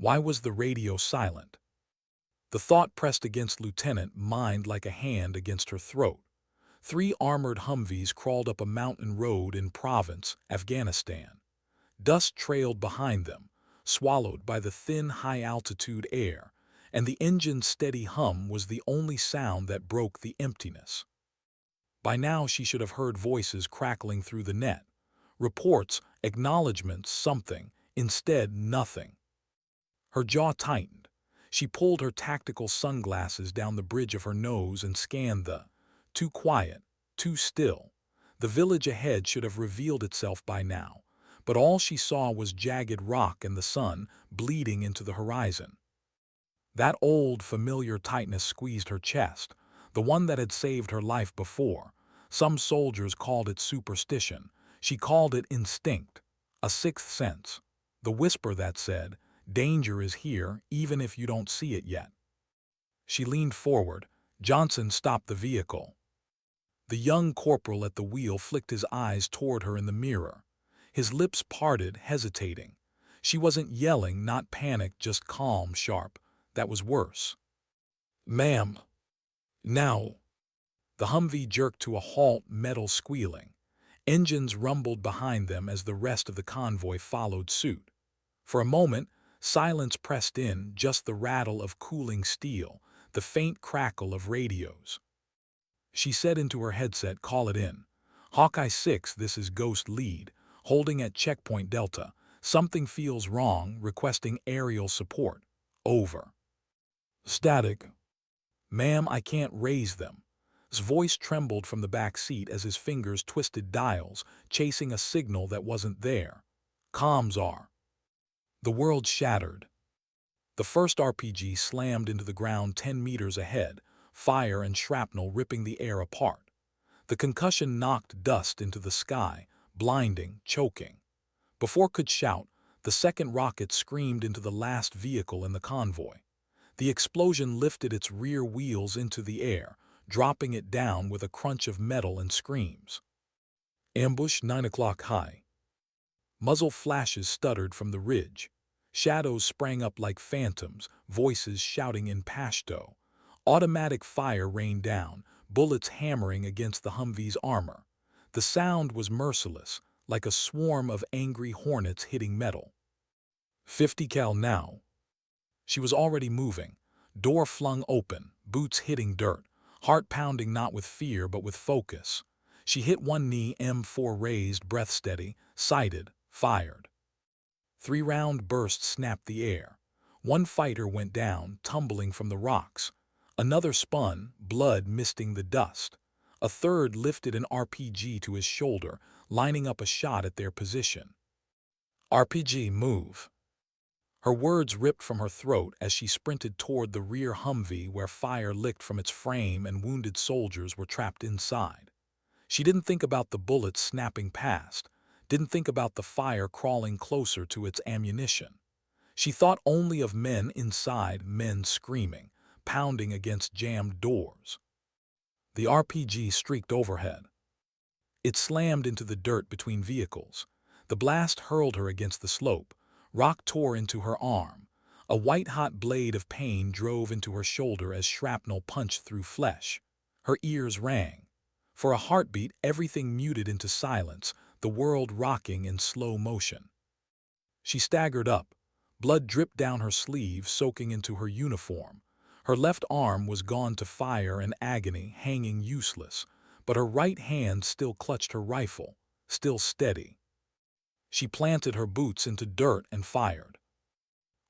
Why was the radio silent? The thought pressed against Lieutenant mind like a hand against her throat. 3 armored Humvees crawled up a mountain road in Province, Afghanistan. Dust trailed behind them, swallowed by the thin, high-altitude air, and the engine's steady hum was the only sound that broke the emptiness. By now she should have heard voices crackling through the net. Reports, acknowledgments, something. Instead, nothing. Her jaw tightened. She pulled her tactical sunglasses down the bridge of her nose and scanned too quiet, too still. The village ahead should have revealed itself by now, but all she saw was jagged rock and the sun bleeding into the horizon. That old, familiar tightness squeezed her chest, the one that had saved her life before. Some soldiers called it superstition. She called it instinct, a sixth sense. The whisper that said, "Danger is here, even if you don't see it yet." She leaned forward. Johnson stopped the vehicle. The young corporal at the wheel flicked his eyes toward her in the mirror. His lips parted, hesitating. She wasn't yelling, not panic, just calm, sharp. That was worse. "Ma'am." "Now." The Humvee jerked to a halt, metal squealing. Engines rumbled behind them as the rest of the convoy followed suit. For a moment, silence pressed in, just the rattle of cooling steel, the faint crackle of radios. She said into her headset, "Call it in. Hawkeye 6, this is Ghost Lead, holding at checkpoint Delta. Something feels wrong, requesting aerial support. Over." "Static." "Ma'am, I can't raise them." His voice trembled from the back seat as his fingers twisted dials, chasing a signal that wasn't there. "Comms are." The world shattered. The first RPG slammed into the ground 10 meters ahead, fire and shrapnel ripping the air apart. The concussion knocked dust into the sky, blinding, choking. Before it could shout, the second rocket screamed into the last vehicle in the convoy. The explosion lifted its rear wheels into the air, dropping it down with a crunch of metal and screams. Ambush 9 o'clock high. Muzzle flashes stuttered from the ridge. Shadows sprang up like phantoms, voices shouting in Pashto. Automatic fire rained down, bullets hammering against the Humvee's armor. The sound was merciless, like a swarm of angry hornets hitting metal. 50 cal now. She was already moving. Door flung open, boots hitting dirt, heart pounding not with fear but with focus. She hit one knee, M4 raised, breath steady, sighted, fired. 3-round bursts snapped the air. One fighter went down, tumbling from the rocks. Another spun, blood misting the dust. A third lifted an RPG to his shoulder, lining up a shot at their position. "RPG, move." Her words ripped from her throat as she sprinted toward the rear Humvee where fire licked from its frame and wounded soldiers were trapped inside. She didn't think about the bullets snapping past, didn't think about the fire crawling closer to its ammunition. She thought only of men inside, men screaming, pounding against jammed doors. The RPG streaked overhead. It slammed into the dirt between vehicles. The blast hurled her against the slope. Rock tore into her arm. A white-hot blade of pain drove into her shoulder as shrapnel punched through flesh. Her ears rang. For a heartbeat, everything muted into silence, the world rocking in slow motion. She staggered up. Blood dripped down her sleeve, soaking into her uniform. Her left arm was gone to fire and agony, hanging useless, but her right hand still clutched her rifle, still steady. She planted her boots into dirt and fired.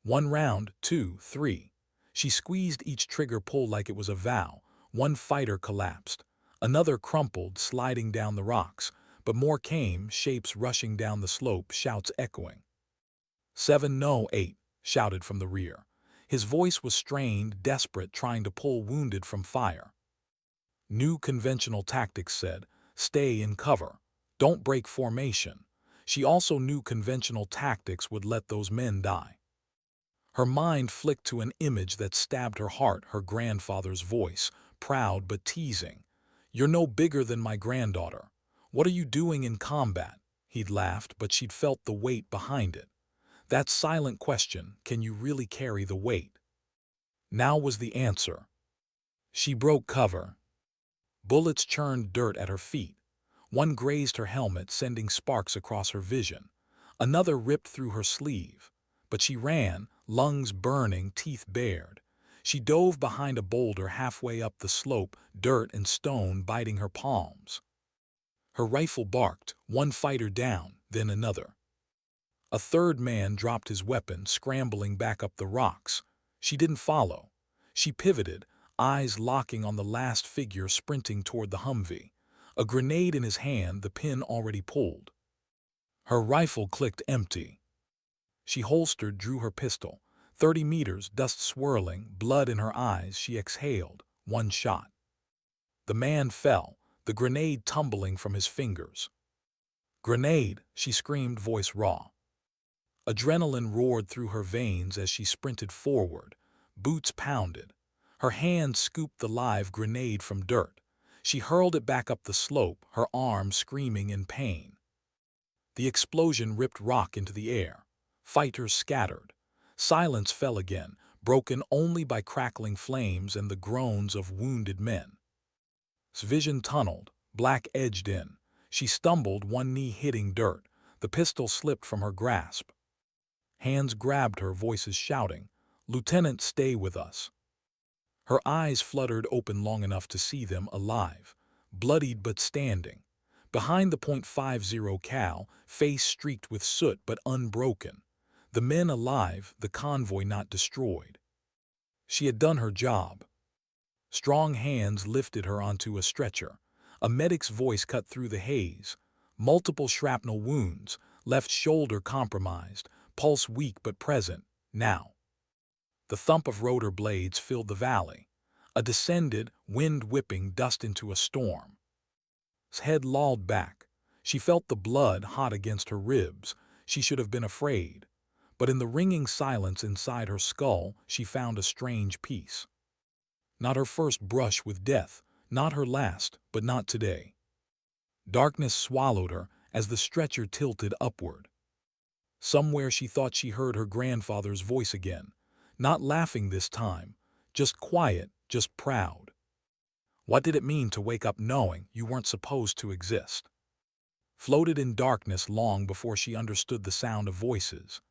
1 round, 2, 3. She squeezed each trigger pull like it was a vow. One fighter collapsed. Another crumpled, sliding down the rocks, but more came, shapes rushing down the slope, shouts echoing. 7 no 8, shouted from the rear. His voice was strained, desperate, trying to pull wounded from fire. New conventional tactics said, "Stay in cover. Don't break formation." She also knew conventional tactics would let those men die. Her mind flicked to an image that stabbed her heart, her grandfather's voice, proud but teasing. "You're no bigger than my granddaughter. What are you doing in combat?" He'd laughed, but she'd felt the weight behind it. That silent question, can you really carry the weight? Now was the answer. She broke cover. Bullets churned dirt at her feet. One grazed her helmet, sending sparks across her vision. Another ripped through her sleeve. But she ran, lungs burning, teeth bared. She dove behind a boulder halfway up the slope, dirt and stone biting her palms. Her rifle barked, one fighter down, then another. A third man dropped his weapon, scrambling back up the rocks. She didn't follow. She pivoted, eyes locking on the last figure sprinting toward the Humvee. A grenade in his hand, the pin already pulled. Her rifle clicked empty. She holstered, drew her pistol. 30 meters, dust swirling, blood in her eyes, she exhaled. One shot. The man fell, the grenade tumbling from his fingers. "Grenade!" she screamed, voice raw. Adrenaline roared through her veins as she sprinted forward. Boots pounded. Her hand scooped the live grenade from dirt. She hurled it back up the slope, her arm screaming in pain. The explosion ripped rock into the air. Fighters scattered. Silence fell again, broken only by crackling flames and the groans of wounded men. Vision tunneled, black edged in. She stumbled, one knee hitting dirt. The pistol slipped from her grasp. Hands grabbed her, voices shouting, "Lieutenant, stay with us." Her eyes fluttered open long enough to see them alive, bloodied but standing. Behind the .50 cal, face streaked with soot but unbroken. The men alive, the convoy not destroyed. She had done her job. Strong hands lifted her onto a stretcher. A medic's voice cut through the haze. Multiple shrapnel wounds, left shoulder compromised, pulse weak but present, now. The thump of rotor blades filled the valley. A descended, wind whipping dust into a storm. His head lolled back. She felt the blood hot against her ribs. She should have been afraid. But in the ringing silence inside her skull, she found a strange peace. Not her first brush with death, not her last, but not today. Darkness swallowed her as the stretcher tilted upward. Somewhere she thought she heard her grandfather's voice again, not laughing this time, just quiet, just proud. What did it mean to wake up knowing you weren't supposed to exist? Floated in darkness long before she understood the sound of voices.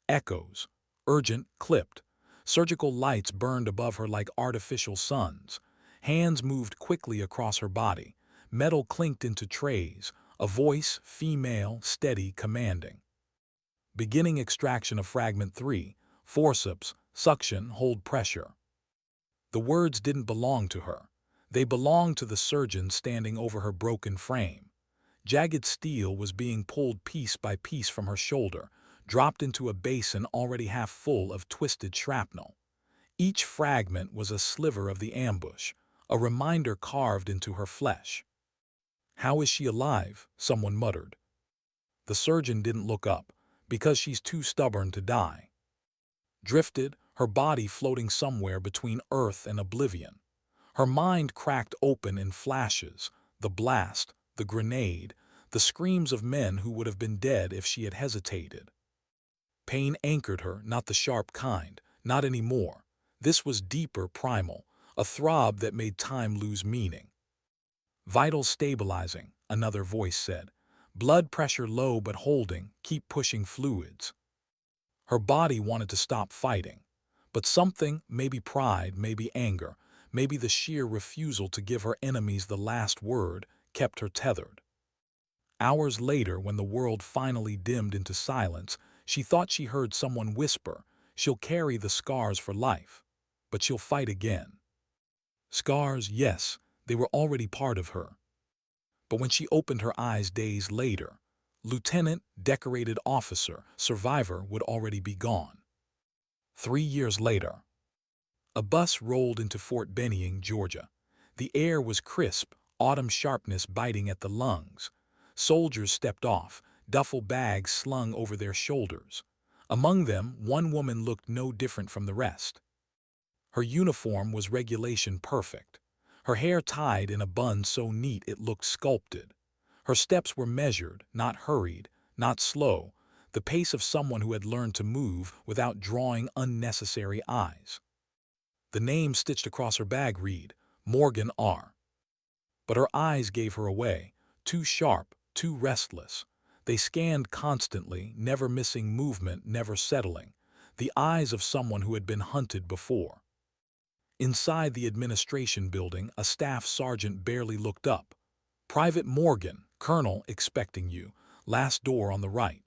Echoes, urgent, clipped. Surgical lights burned above her like artificial suns. Hands moved quickly across her body. Metal clinked into trays. A voice, female, steady, commanding. Beginning extraction of fragment 3, forceps, suction, hold pressure. The words didn't belong to her. They belonged to the surgeon standing over her broken frame. Jagged steel was being pulled piece by piece from her shoulder, dropped into a basin already half full of twisted shrapnel. Each fragment was a sliver of the ambush, a reminder carved into her flesh. "How is she alive?" someone muttered. The surgeon didn't look up, because she's too stubborn to die. Drifted, her body floating somewhere between earth and oblivion. Her mind cracked open in flashes, the blast, the grenade, the screams of men who would have been dead if she had hesitated. Pain anchored her, not the sharp kind, not anymore. This was deeper, primal, a throb that made time lose meaning. "Vitals stabilizing," another voice said. "Blood pressure low but holding, keep pushing fluids." Her body wanted to stop fighting, but something, maybe pride, maybe anger, maybe the sheer refusal to give her enemies the last word, kept her tethered. Hours later, when the world finally dimmed into silence, she thought she heard someone whisper, "She'll carry the scars for life, but she'll fight again." Scars, yes, they were already part of her. But when she opened her eyes days later, lieutenant, decorated officer, survivor would already be gone. 3 years later, a bus rolled into Fort Benning, Georgia. The air was crisp, autumn sharpness biting at the lungs. Soldiers stepped off, duffel bags slung over their shoulders. Among them, one woman looked no different from the rest. Her uniform was regulation perfect. Her hair tied in a bun so neat it looked sculpted. Her steps were measured, not hurried, not slow. the pace of someone who had learned to move without drawing unnecessary eyes. The name stitched across her bag read, Morgan R. But her eyes gave her away, too sharp, too restless. They scanned constantly, never missing movement, never settling. The eyes of someone who had been hunted before. Inside the administration building, a staff sergeant barely looked up. "Private Morgan, Colonel, expecting you. Last door on the right."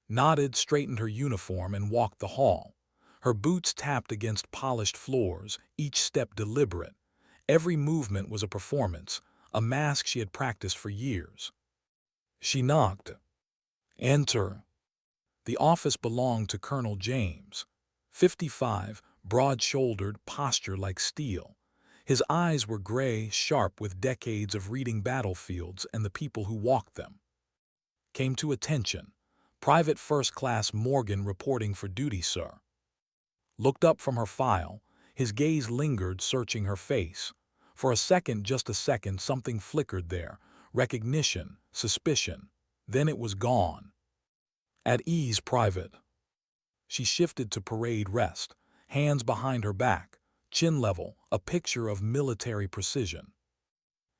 Nodded, straightened her uniform, and walked the hall. Her boots tapped against polished floors, each step deliberate. Every movement was a performance, a mask she had practiced for years. She knocked. "Enter." The office belonged to Colonel James. 55, broad-shouldered, posture like steel. His eyes were gray, sharp with decades of reading battlefields and the people who walked them. Came to attention. "Private First Class Morgan reporting for duty, sir." Looked up from her file. His gaze lingered, searching her face. For a second, just a second, something flickered there. Recognition, suspicion. Then it was gone. "At ease, Private." She shifted to parade rest, hands behind her back, chin level, a picture of military precision.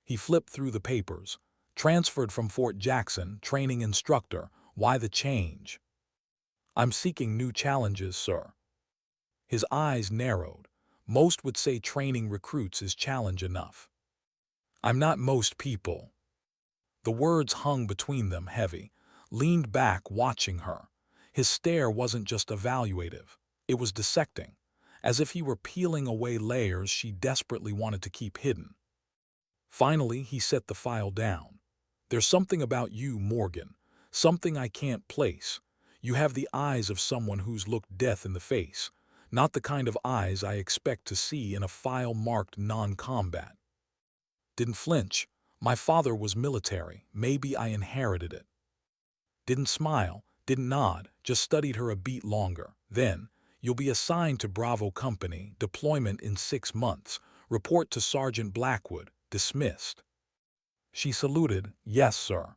He flipped through the papers. Transferred from Fort Jackson, training instructor. Why the change? "I'm seeking new challenges, sir." His eyes narrowed. Most would say training recruits is challenge enough. "I'm not most people." The words hung between them, heavy. Leaned back, watching her. His stare wasn't just evaluative. It was dissecting, as if he were peeling away layers she desperately wanted to keep hidden. Finally, he set the file down. "There's something about you, Morgan. Something I can't place. You have the eyes of someone who's looked death in the face. Not the kind of eyes I expect to see in a file marked non-combat." Didn't flinch. "My father was military. Maybe I inherited it." Didn't smile, didn't nod, just studied her a beat longer. Then, "You'll be assigned to Bravo Company, deployment in 6 months. Report to Sergeant Blackwood, dismissed." She saluted, "Yes, sir."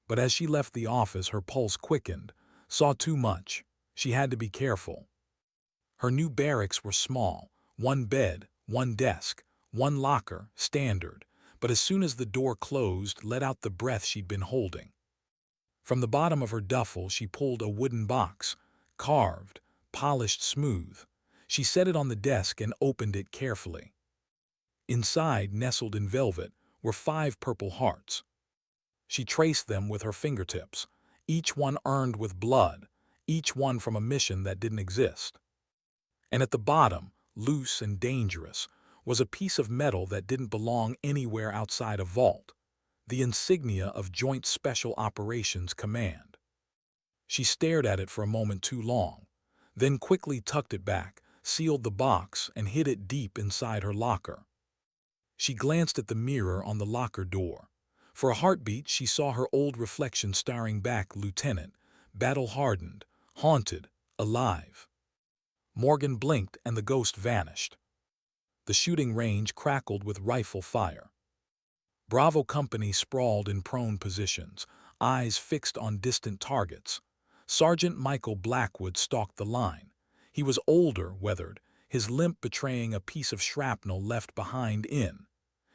But as she left the office, her pulse quickened. Saw too much. She had to be careful. Her new barracks were small. 1 bed, 1 desk, 1 locker, standard. But as soon as the door closed, let out the breath she'd been holding. From the bottom of her duffel, she pulled a wooden box, carved, polished smooth. She set it on the desk and opened it carefully. Inside, nestled in velvet, were 5 purple hearts. She traced them with her fingertips, each one earned with blood, each one from a mission that didn't exist. And at the bottom, loose and dangerous, was a piece of metal that didn't belong anywhere outside a vault. The insignia of Joint Special Operations Command. She stared at it for a moment too long, then quickly tucked it back, sealed the box, and hid it deep inside her locker. She glanced at the mirror on the locker door. For a heartbeat, she saw her old reflection staring back, Lieutenant, battle-hardened, haunted, alive. Morgan blinked and the ghost vanished. The shooting range crackled with rifle fire. Bravo Company sprawled in prone positions, eyes fixed on distant targets. Sergeant Michael Blackwood stalked the line. He was older, weathered, his limp betraying a piece of shrapnel left behind in.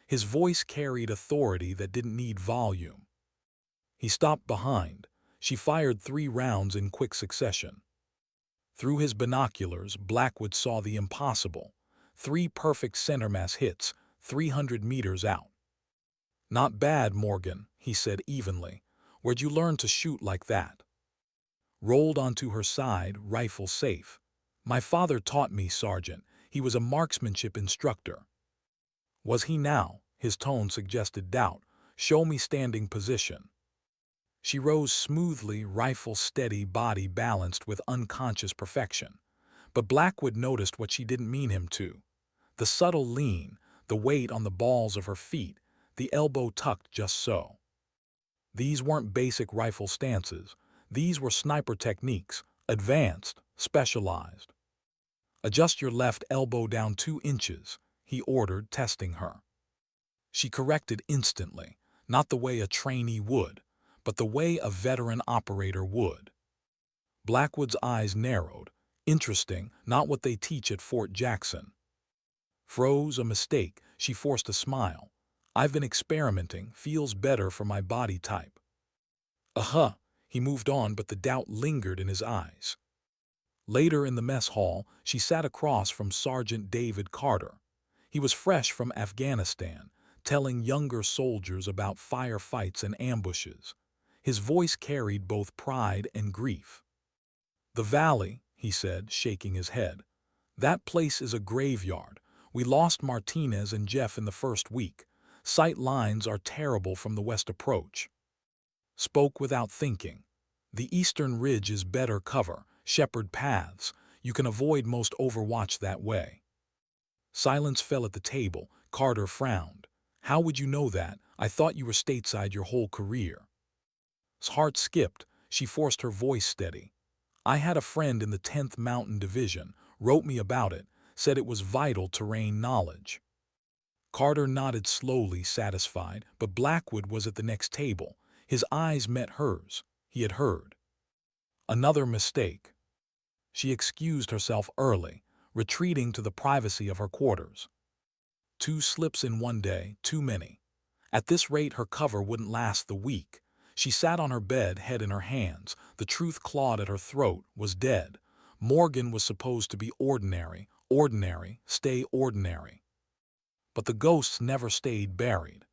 His voice carried authority that didn't need volume. He stopped behind. She fired 3 rounds in quick succession. Through his binoculars, Blackwood saw the impossible. 3 perfect centermass hits, 300 meters out. "Not bad, Morgan," he said evenly. "Where'd you learn to shoot like that?" Rolled onto her side, rifle safe. "My father taught me, Sergeant. He was a marksmanship instructor." Was he now? His tone suggested doubt. "Show me standing position." She rose smoothly, rifle steady, body balanced with unconscious perfection. But Blackwood noticed what she didn't mean him to. The subtle lean, the weight on the balls of her feet, the elbow tucked just so. These weren't basic rifle stances. These were sniper techniques, advanced, specialized. "Adjust your left elbow down 2 inches, he ordered, testing her. She corrected instantly, not the way a trainee would. but the way a veteran operator would. Blackwood's eyes narrowed. Interesting, not what they teach at Fort Jackson. Froze, a mistake. She forced a smile. I've been experimenting, feels better for my body type. Uh-huh. He moved on, but the doubt lingered in his eyes. Later in the mess hall, she sat across from Sergeant David Carter. He was fresh from Afghanistan, telling younger soldiers about firefights and ambushes. His voice carried both pride and grief. "The valley," he said, shaking his head. "That place is a graveyard. We lost Martinez and Jeff in the first week. Sight lines are terrible from the west approach." Spoke without thinking. "The eastern ridge is better cover, shepherd paths. You can avoid most overwatch that way." Silence fell at the table. Carter frowned. "How would you know that? I thought you were stateside your whole career." His heart skipped. She forced her voice steady. "I had a friend in the 10th Mountain Division, wrote me about it, said it was vital terrain knowledge." Carter nodded slowly, satisfied, but Blackwood was at the next table. His eyes met hers. He had heard. Another mistake. She excused herself early, retreating to the privacy of her quarters. 2 slips in one day, too many. At this rate her cover wouldn't last the week. She sat on her bed, head in her hands. The truth clawed at her throat, was dead. Morgan was supposed to be ordinary, stay ordinary. But the ghosts never stayed buried.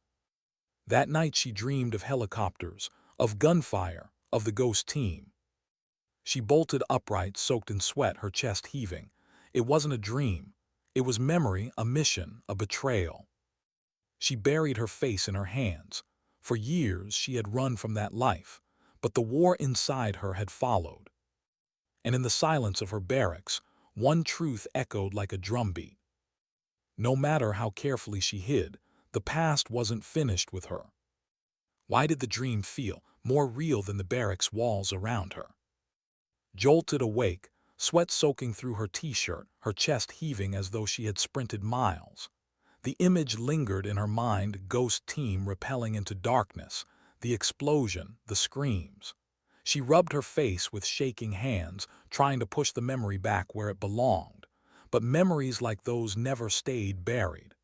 That night she dreamed of helicopters, of gunfire, of the ghost team. She bolted upright, soaked in sweat, her chest heaving. It wasn't a dream. It was memory, a mission, a betrayal. She buried her face in her hands. For years she had run from that life, but the war inside her had followed. And in the silence of her barracks, one truth echoed like a drumbeat. No matter how carefully she hid, the past wasn't finished with her. Why did the dream feel more real than the barracks walls around her? Jolted awake, sweat soaking through her t-shirt, her chest heaving as though she had sprinted miles. The image lingered in her mind, ghost team rappelling into darkness, the explosion, the screams. She rubbed her face with shaking hands, trying to push the memory back where it belonged. But memories like those never stayed buried.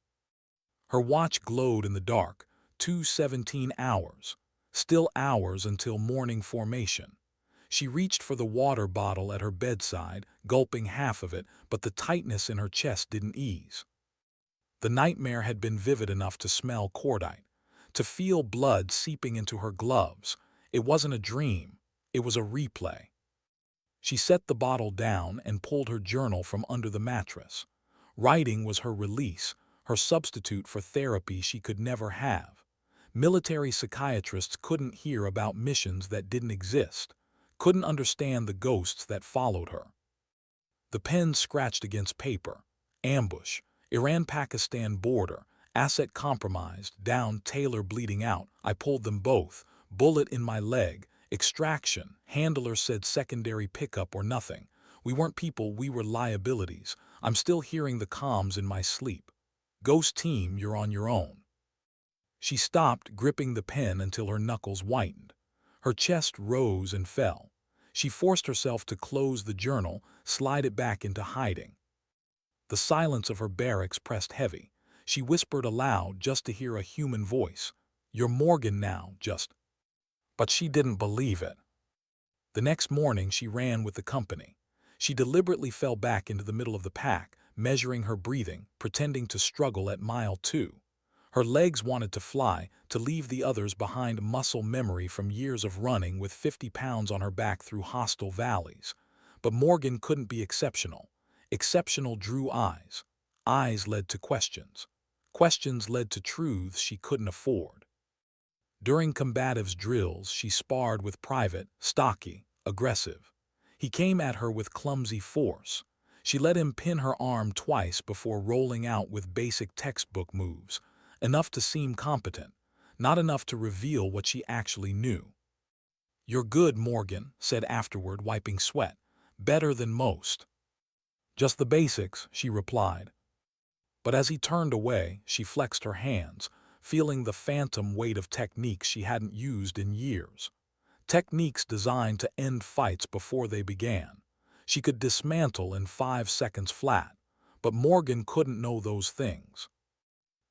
Her watch glowed in the dark, 2:17 hours. Still hours until morning formation. She reached for the water bottle at her bedside, gulping half of it, but the tightness in her chest didn't ease. The nightmare had been vivid enough to smell cordite, to feel blood seeping into her gloves. It wasn't a dream, it was a replay. She set the bottle down and pulled her journal from under the mattress. Writing was her release, her substitute for therapy she could never have. Military psychiatrists couldn't hear about missions that didn't exist, couldn't understand the ghosts that followed her. The pen scratched against paper. Ambush, Iran-Pakistan border, asset compromised, down, Taylor bleeding out. I pulled them both, bullet in my leg, extraction, handler said secondary pickup or nothing. We weren't people, we were liabilities. I'm still hearing the comms in my sleep. Ghost team, you're on your own. She stopped, gripping the pen until her knuckles whitened. Her chest rose and fell. She forced herself to close the journal, slide it back into hiding. The silence of her barracks pressed heavy. She whispered aloud just to hear a human voice. "You're Morgan now, just..." But she didn't believe it. The next morning she ran with the company. She deliberately fell back into the middle of the pack, measuring her breathing, pretending to struggle at mile 2. Her legs wanted to fly, to leave the others behind, muscle memory from years of running with 50 pounds on her back through hostile valleys. But Morgan couldn't be exceptional. Exceptional drew eyes. Eyes led to questions. Questions led to truths she couldn't afford. During combatives drills, she sparred with Private, stocky, aggressive. He came at her with clumsy force. She let him pin her arm twice before rolling out with basic textbook moves. Enough to seem competent, not enough to reveal what she actually knew. "You're good," Morgan said afterward, wiping sweat. "Better than most." "Just the basics," she replied. But as he turned away, she flexed her hands, feeling the phantom weight of techniques she hadn't used in years. Techniques designed to end fights before they began. She could dismantle in 5 seconds flat, but Morgan couldn't know those things.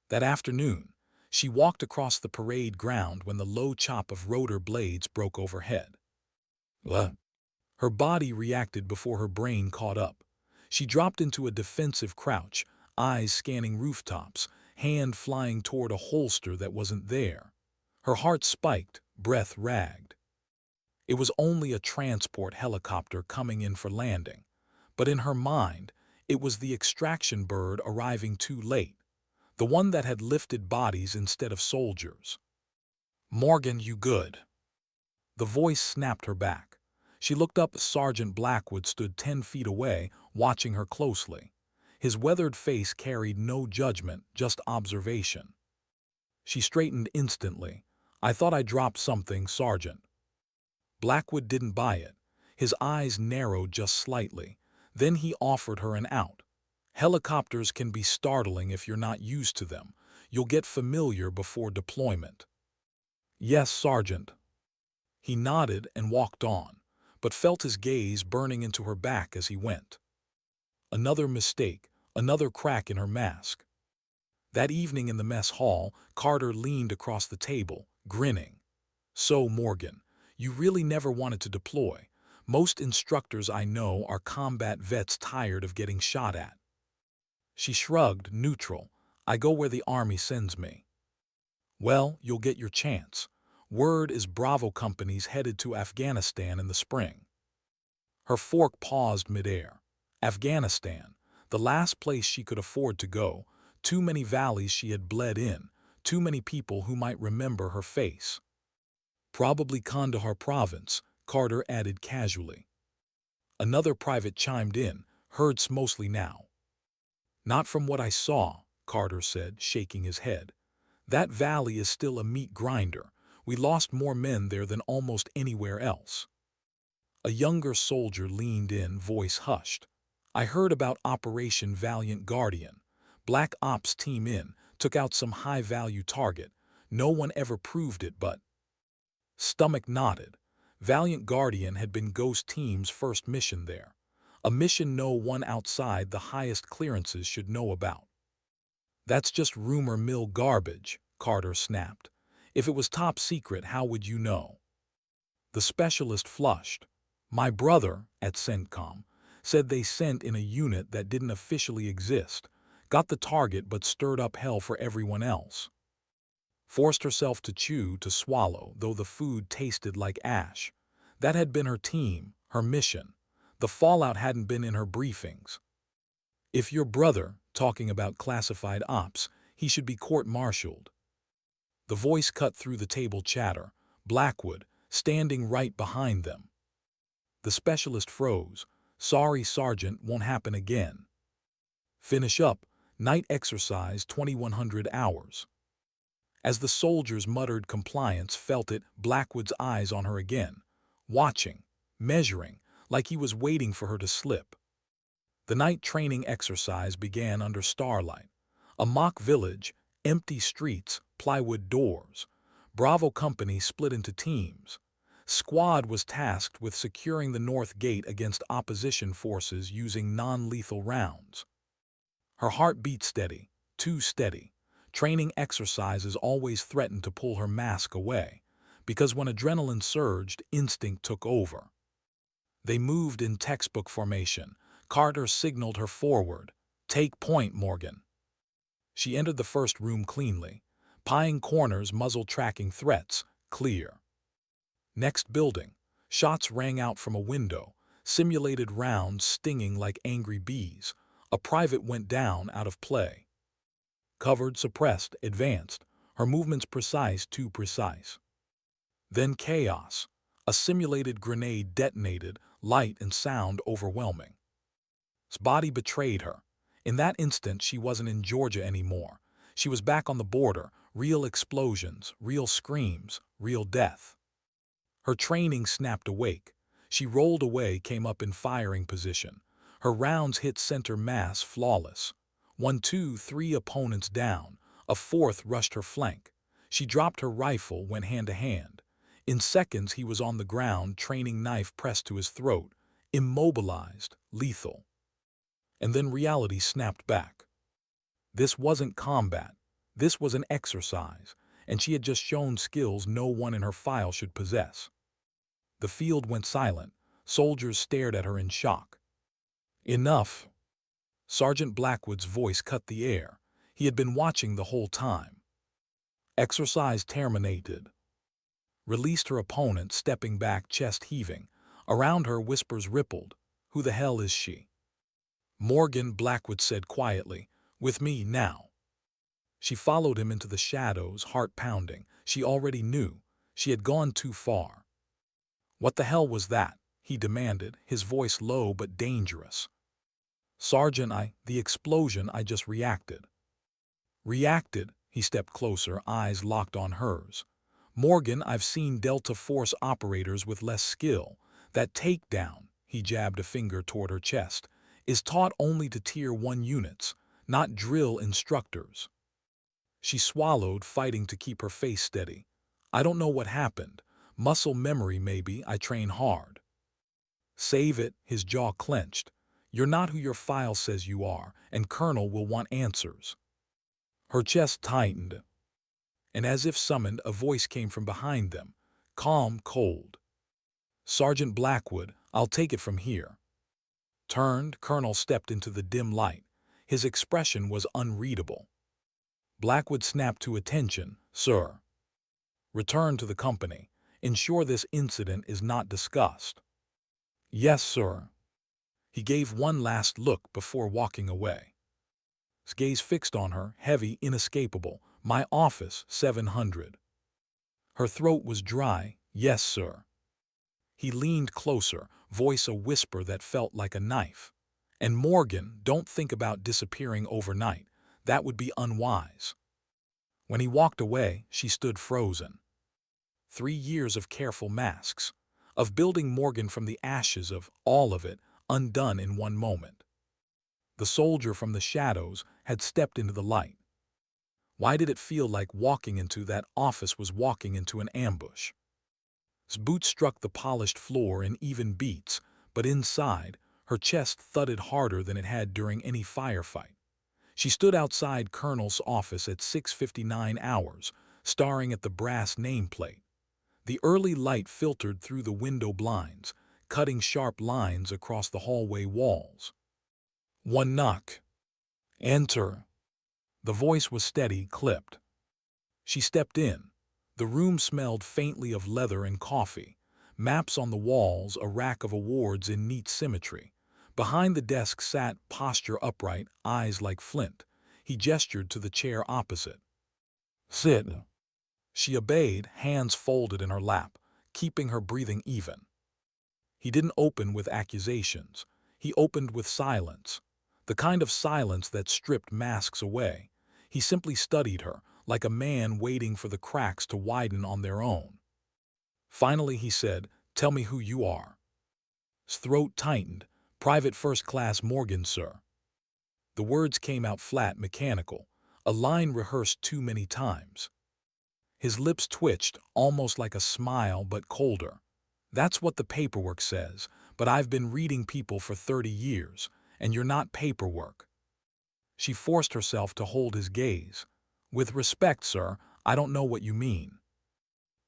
That afternoon, she walked across the parade ground when the low chop of rotor blades broke overhead. "What?" Her body reacted before her brain caught up. She dropped into a defensive crouch, eyes scanning rooftops, hand flying toward a holster that wasn't there. Her heart spiked, breath ragged. It was only a transport helicopter coming in for landing, but in her mind, it was the extraction bird arriving too late, the one that had lifted bodies instead of soldiers. "Morgan, you good?" The voice snapped her back. She looked up as Sergeant Blackwood stood 10 feet away, watching her closely. His weathered face carried no judgment, just observation. She straightened instantly. "I thought I dropped something, Sergeant." Blackwood didn't buy it. His eyes narrowed just slightly. Then he offered her an out. "Helicopters can be startling if you're not used to them. You'll get familiar before deployment." "Yes, Sergeant." He nodded and walked on, but felt his gaze burning into her back as he went. Another mistake, another crack in her mask. That evening in the mess hall, Carter leaned across the table, grinning. "So, Morgan, you really never wanted to deploy. Most instructors I know are combat vets tired of getting shot at." She shrugged, neutral. "I go where the Army sends me." "Well, you'll get your chance. Word is Bravo companies headed to Afghanistan in the spring." Her fork paused midair. Afghanistan, the last place she could afford to go. Too many valleys she had bled in, too many people who might remember her face. "Probably Kandahar province," Carter added casually. Another private chimed in, "Hurts mostly now." "Not from what I saw," Carter said, shaking his head. "That valley is still a meat grinder. We lost more men there than almost anywhere else." A younger soldier leaned in, voice hushed. "I heard about Operation Valiant Guardian. Black Ops team in, took out some high-value target. No one ever proved it, but—" Stomach nodded. Valiant Guardian had been Ghost Team's first mission there. A mission no one outside the highest clearances should know about. "That's just rumor mill garbage," Carter snapped. "If it was top secret, how would you know?" The specialist flushed. "My brother, at CENTCOM, said they sent in a unit that didn't officially exist, got the target but stirred up hell for everyone else." Forced herself to chew, to swallow, though the food tasted like ash. That had been her team, her mission. The fallout hadn't been in her briefings. "If your brother, talking about classified ops, he should be court-martialed." The voice cut through the table chatter. Blackwood, standing right behind them. The specialist froze. "Sorry, Sergeant, won't happen again." "Finish up. Night exercise 2100 hours." As the soldiers muttered compliance, felt it, Blackwood's eyes on her again. Watching, measuring, like he was waiting for her to slip. The night training exercise began under starlight. A mock village, empty streets, plywood doors. Bravo company split into teams. Squad was tasked with securing the north gate against opposition forces using non-lethal rounds. Her heart beat steady, too steady. Training exercises always threatened to pull her mask away, because when adrenaline surged, instinct took over. They moved in textbook formation. Carter signaled her forward. "Take point, Morgan." She entered the first room cleanly. Pieing corners, muzzle tracking threats, clear. Next building. Shots rang out from a window, simulated rounds stinging like angry bees. A private went down out of play. Covered, suppressed, advanced. Her movements precise, too precise. Then chaos. A simulated grenade detonated, light and sound overwhelming. His body betrayed her. In that instant, she wasn't in Georgia anymore. She was back on the border, real explosions, real screams, real death. Her training snapped awake. She rolled away, came up in firing position. Her rounds hit center mass, flawless. 1, 2, 3 opponents down. A fourth rushed her flank. She dropped her rifle, went hand to hand. In seconds he was on the ground, training knife pressed to his throat, immobilized, lethal. And then reality snapped back. This wasn't combat. This was an exercise, and she had just shown skills no one in her file should possess. The field went silent. Soldiers stared at her in shock. Enough. Sergeant Blackwood's voice cut the air. He had been watching the whole time. Exercise terminated. Released her opponent, stepping back, chest heaving. Around her, whispers rippled. Who the hell is she? Morgan, Blackwood said quietly. With me now. She followed him into the shadows, heart pounding. She already knew. She had gone too far. What the hell was that? He demanded, his voice low but dangerous. Sergeant, the explosion, I just reacted. Reacted? He stepped closer, eyes locked on hers. Morgan, I've seen Delta Force operators with less skill. That takedown, he jabbed a finger toward her chest, is taught only to Tier 1 units, not drill instructors. She swallowed, fighting to keep her face steady. I don't know what happened. Muscle memory maybe, I train hard. Save it, his jaw clenched. You're not who your file says you are, and Colonel will want answers. Her chest tightened, and as if summoned, a voice came from behind them, calm, cold. Sergeant Blackwood, I'll take it from here. Turned, Colonel stepped into the dim light. His expression was unreadable. Blackwood snapped to attention. Sir. Return to the company. Ensure this incident is not discussed. Yes, sir. He gave one last look before walking away. His gaze fixed on her, heavy, inescapable. My office, 700. Her throat was dry. Yes, sir. He leaned closer, voice a whisper that felt like a knife. And Morgan, don't think about disappearing overnight. That would be unwise. When he walked away, she stood frozen. 3 years of careful masks, of building Morgan from the ashes, of all of it, undone in one moment. The soldier from the shadows had stepped into the light. Why did it feel like walking into that office was walking into an ambush? His boots struck the polished floor in even beats, but inside, her chest thudded harder than it had during any firefight. She stood outside Colonel's office at 6:59 hours, staring at the brass nameplate. The early light filtered through the window blinds, cutting sharp lines across the hallway walls. One knock. Enter. The voice was steady, clipped. She stepped in. The room smelled faintly of leather and coffee. Maps on the walls, a rack of awards in neat symmetry. Behind the desk sat, posture upright, eyes like flint. He gestured to the chair opposite. Sit. She obeyed, hands folded in her lap, keeping her breathing even. He didn't open with accusations. He opened with silence. The kind of silence that stripped masks away. He simply studied her, like a man waiting for the cracks to widen on their own. Finally he said, Tell me who you are. His throat tightened. Private First Class Morgan, sir. The words came out flat, mechanical, a line rehearsed too many times. His lips twitched, almost like a smile, but colder. That's what the paperwork says, but I've been reading people for 30 years, and you're not paperwork. She forced herself to hold his gaze. With respect, sir, I don't know what you mean.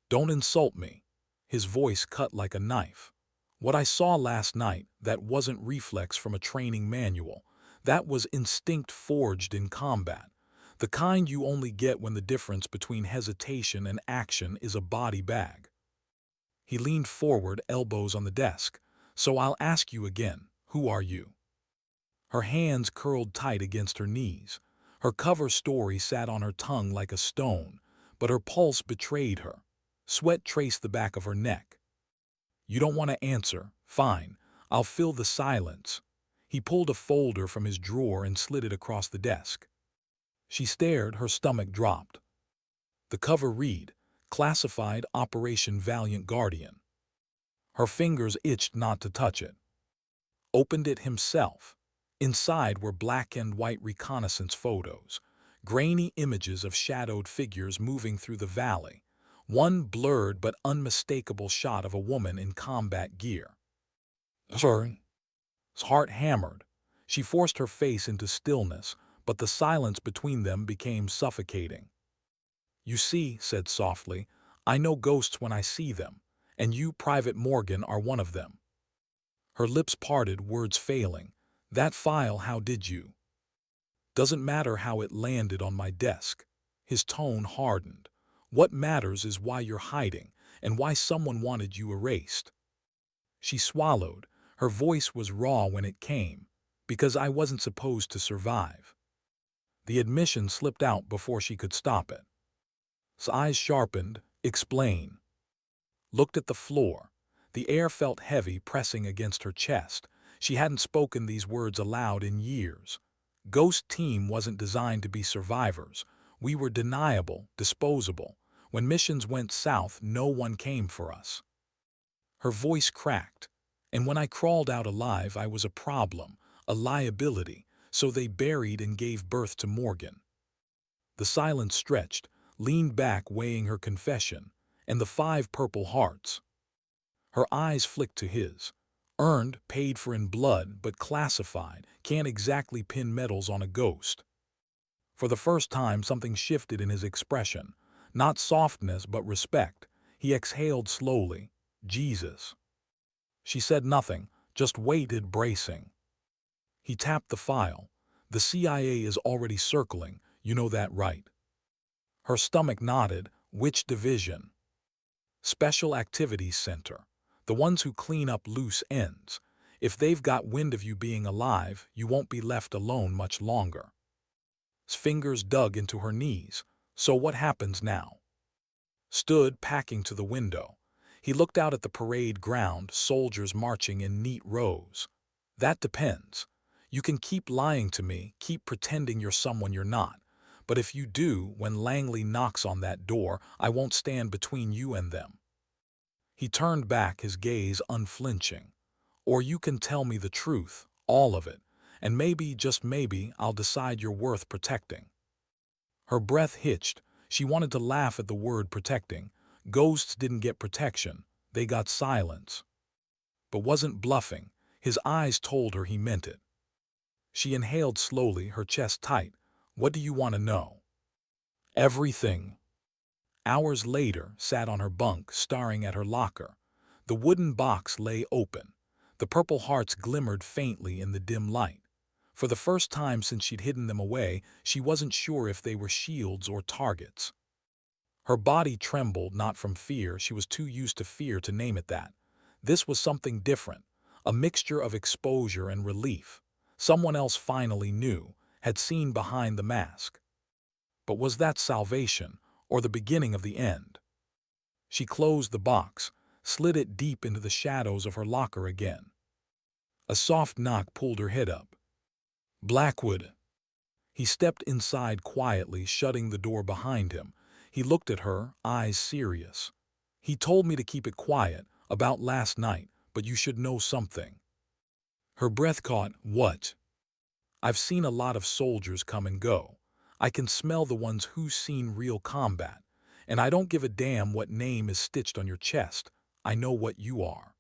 Don't insult me. His voice cut like a knife. What I saw last night, that wasn't reflex from a training manual. That was instinct forged in combat. The kind you only get when the difference between hesitation and action is a body bag. He leaned forward, elbows on the desk. So I'll ask you again, who are you? Her hands curled tight against her knees. Her cover story sat on her tongue like a stone, but her pulse betrayed her. Sweat traced the back of her neck. You don't want to answer? Fine, I'll fill the silence. He pulled a folder from his drawer and slid it across the desk. She stared, her stomach dropped. The cover read, Classified Operation Valiant Guardian. Her fingers itched not to touch it. Opened it himself. Inside were black and white reconnaissance photos, grainy images of shadowed figures moving through the valley. One blurred but unmistakable shot of a woman in combat gear. Sorry. His heart hammered. She forced her face into stillness, but the silence between them became suffocating. "You see," said softly, "I know ghosts when I see them, and you, Private Morgan, are one of them." Her lips parted, words failing. "That file, how did you?" "Doesn't matter how it landed on my desk." His tone hardened. "What matters is why you're hiding, and why someone wanted you erased." She swallowed. Her voice was raw when it came. "Because I wasn't supposed to survive." The admission slipped out before she could stop it. His eyes sharpened. "Explain." Looked at the floor. The air felt heavy, pressing against her chest. She hadn't spoken these words aloud in years. Ghost Team wasn't designed to be survivors. We were deniable, disposable. When missions went south, no one came for us. Her voice cracked. "And when I crawled out alive, I was a problem, a liability, so they buried and gave birth to Morgan." The silence stretched, leaned back, weighing her confession. "And the 5 Purple Hearts." Her eyes flicked to his. "Earned, paid for in blood, but classified. Can't exactly pin medals on a ghost." For the first time, something shifted in his expression. Not softness, but respect. He exhaled slowly. "Jesus." She said nothing, just waited, bracing. He tapped the file. "The CIA is already circling. You know that, right?" Her stomach nodded. "Which division?" "Special Activities Center. The ones who clean up loose ends. If they've got wind of you being alive, you won't be left alone much longer." His fingers dug into her knees. "So what happens now?" Stood, packing, to the window. He looked out at the parade ground, soldiers marching in neat rows. "That depends. You can keep lying to me, keep pretending you're someone you're not. But if you do, when Langley knocks on that door, I won't stand between you and them." He turned back, his gaze unflinching. "Or you can tell me the truth, all of it, and maybe, just maybe, I'll decide you're worth protecting." Her breath hitched. She wanted to laugh at the word protecting. Ghosts didn't get protection, they got silence. But wasn't bluffing. His eyes told her he meant it. She inhaled slowly, her chest tight. "What do you want to know?" "Everything." Hours later, sat on her bunk, staring at her locker. The wooden box lay open. The Purple Hearts glimmered faintly in the dim light. For the first time since she'd hidden them away, she wasn't sure if they were shields or targets. Her body trembled, not from fear. She was too used to fear to name it that. This was something different, a mixture of exposure and relief. Someone else finally knew, had seen behind the mask. But was that salvation, or the beginning of the end? She closed the box, slid it deep into the shadows of her locker again. A soft knock pulled her head up. "Blackwood." He stepped inside quietly, shutting the door behind him. He looked at her, eyes serious. "He told me to keep it quiet, about last night, but you should know something." Her breath caught. "What?" "I've seen a lot of soldiers come and go. I can smell the ones who's seen real combat. And I don't give a damn what name is stitched on your chest. I know what you are."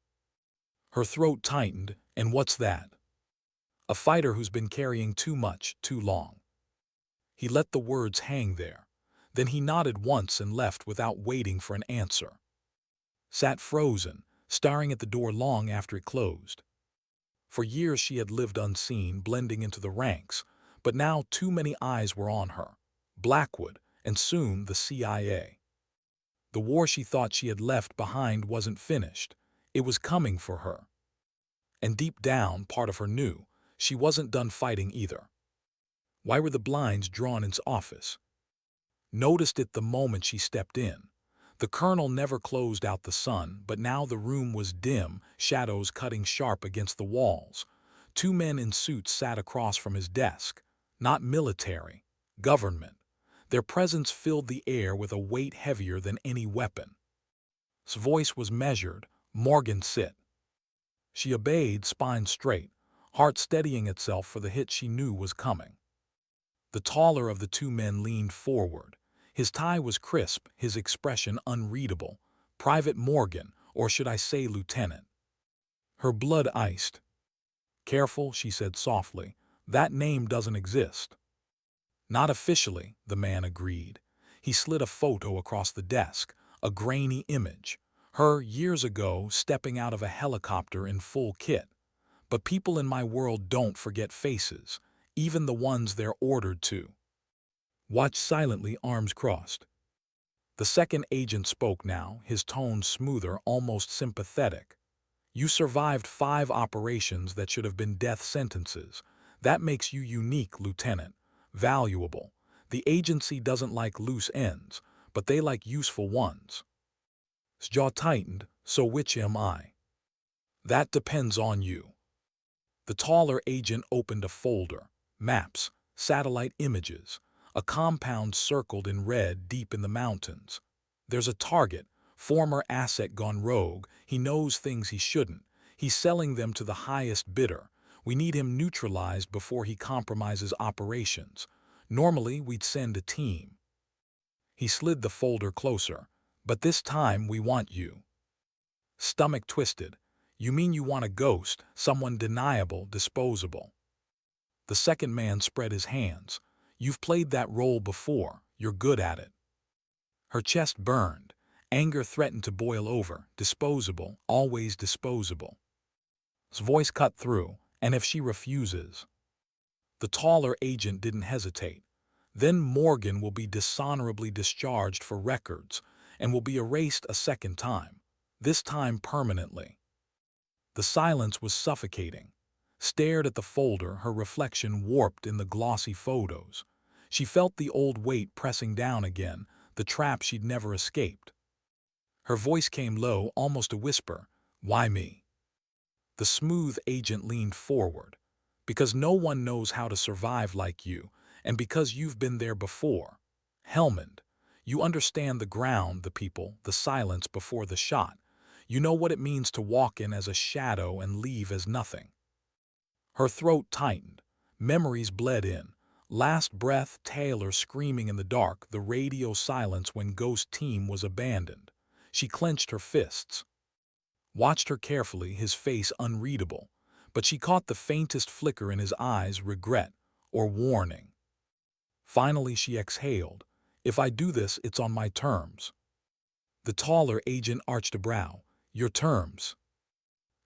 Her throat tightened. "And what's that?" "A fighter who's been carrying too much, too long." He let the words hang there. Then he nodded once and left without waiting for an answer. Sat frozen, staring at the door long after it closed. For years she had lived unseen, blending into the ranks, but now too many eyes were on her. Blackwood, and soon the CIA. The war she thought she had left behind wasn't finished. It was coming for her. And deep down, part of her knew, she wasn't done fighting either. Why were the blinds drawn in his office? Noticed it the moment she stepped in. The colonel never closed out the sun, but now the room was dim, shadows cutting sharp against the walls. 2 men in suits sat across from his desk. Not military, government. Their presence filled the air with a weight heavier than any weapon. His voice was measured. "Morgan, sit." She obeyed, spine straight, heart steadying itself for the hit she knew was coming. The taller of the 2 men leaned forward. His tie was crisp, his expression unreadable. Private Morgan, or should I say Lieutenant? Her blood iced. "Careful," she said softly. "That name doesn't exist." "Not officially," the man agreed. He slid a photo across the desk, a grainy image. Her, years ago, stepping out of a helicopter in full kit. But people in my world don't forget faces, even the ones they're ordered to. Watch silently, arms crossed. The second agent spoke now, his tone smoother, almost sympathetic. "You survived 5 operations that should have been death sentences. That makes you unique, Lieutenant. Valuable. The agency doesn't like loose ends, but they like useful ones." His jaw tightened. "So which am I?" "That depends on you." The taller agent opened a folder. Maps, satellite images, a compound circled in red deep in the mountains. "There's a target, former asset gone rogue. He knows things he shouldn't. He's selling them to the highest bidder. We need him neutralized before he compromises operations. Normally, we'd send a team." He slid the folder closer. "But this time we want you." Stomach twisted. "You mean you want a ghost, someone deniable, disposable?" The second man spread his hands. "You've played that role before. You're good at it." Her chest burned. Anger threatened to boil over. "Disposable, always disposable." His voice cut through. "And if she refuses?" The taller agent didn't hesitate. "Then Morgan will be dishonorably discharged for records and will be erased a second time, this time permanently." The silence was suffocating. Stared at the folder, her reflection warped in the glossy photos. She felt the old weight pressing down again, the trap she'd never escaped. Her voice came low, almost a whisper. "Why me?" The smooth agent leaned forward. "Because no one knows how to survive like you, and because you've been there before. Helmand, you understand the ground, the people, the silence before the shot. You know what it means to walk in as a shadow and leave as nothing." Her throat tightened. Memories bled in. Last breath, Taylor screaming in the dark, the radio silence when Ghost Team was abandoned. She clenched her fists. Watched her carefully, his face unreadable. But she caught the faintest flicker in his eyes, regret or warning. Finally she exhaled. "If I do this, it's on my terms." The taller agent arched a brow. "Your terms?"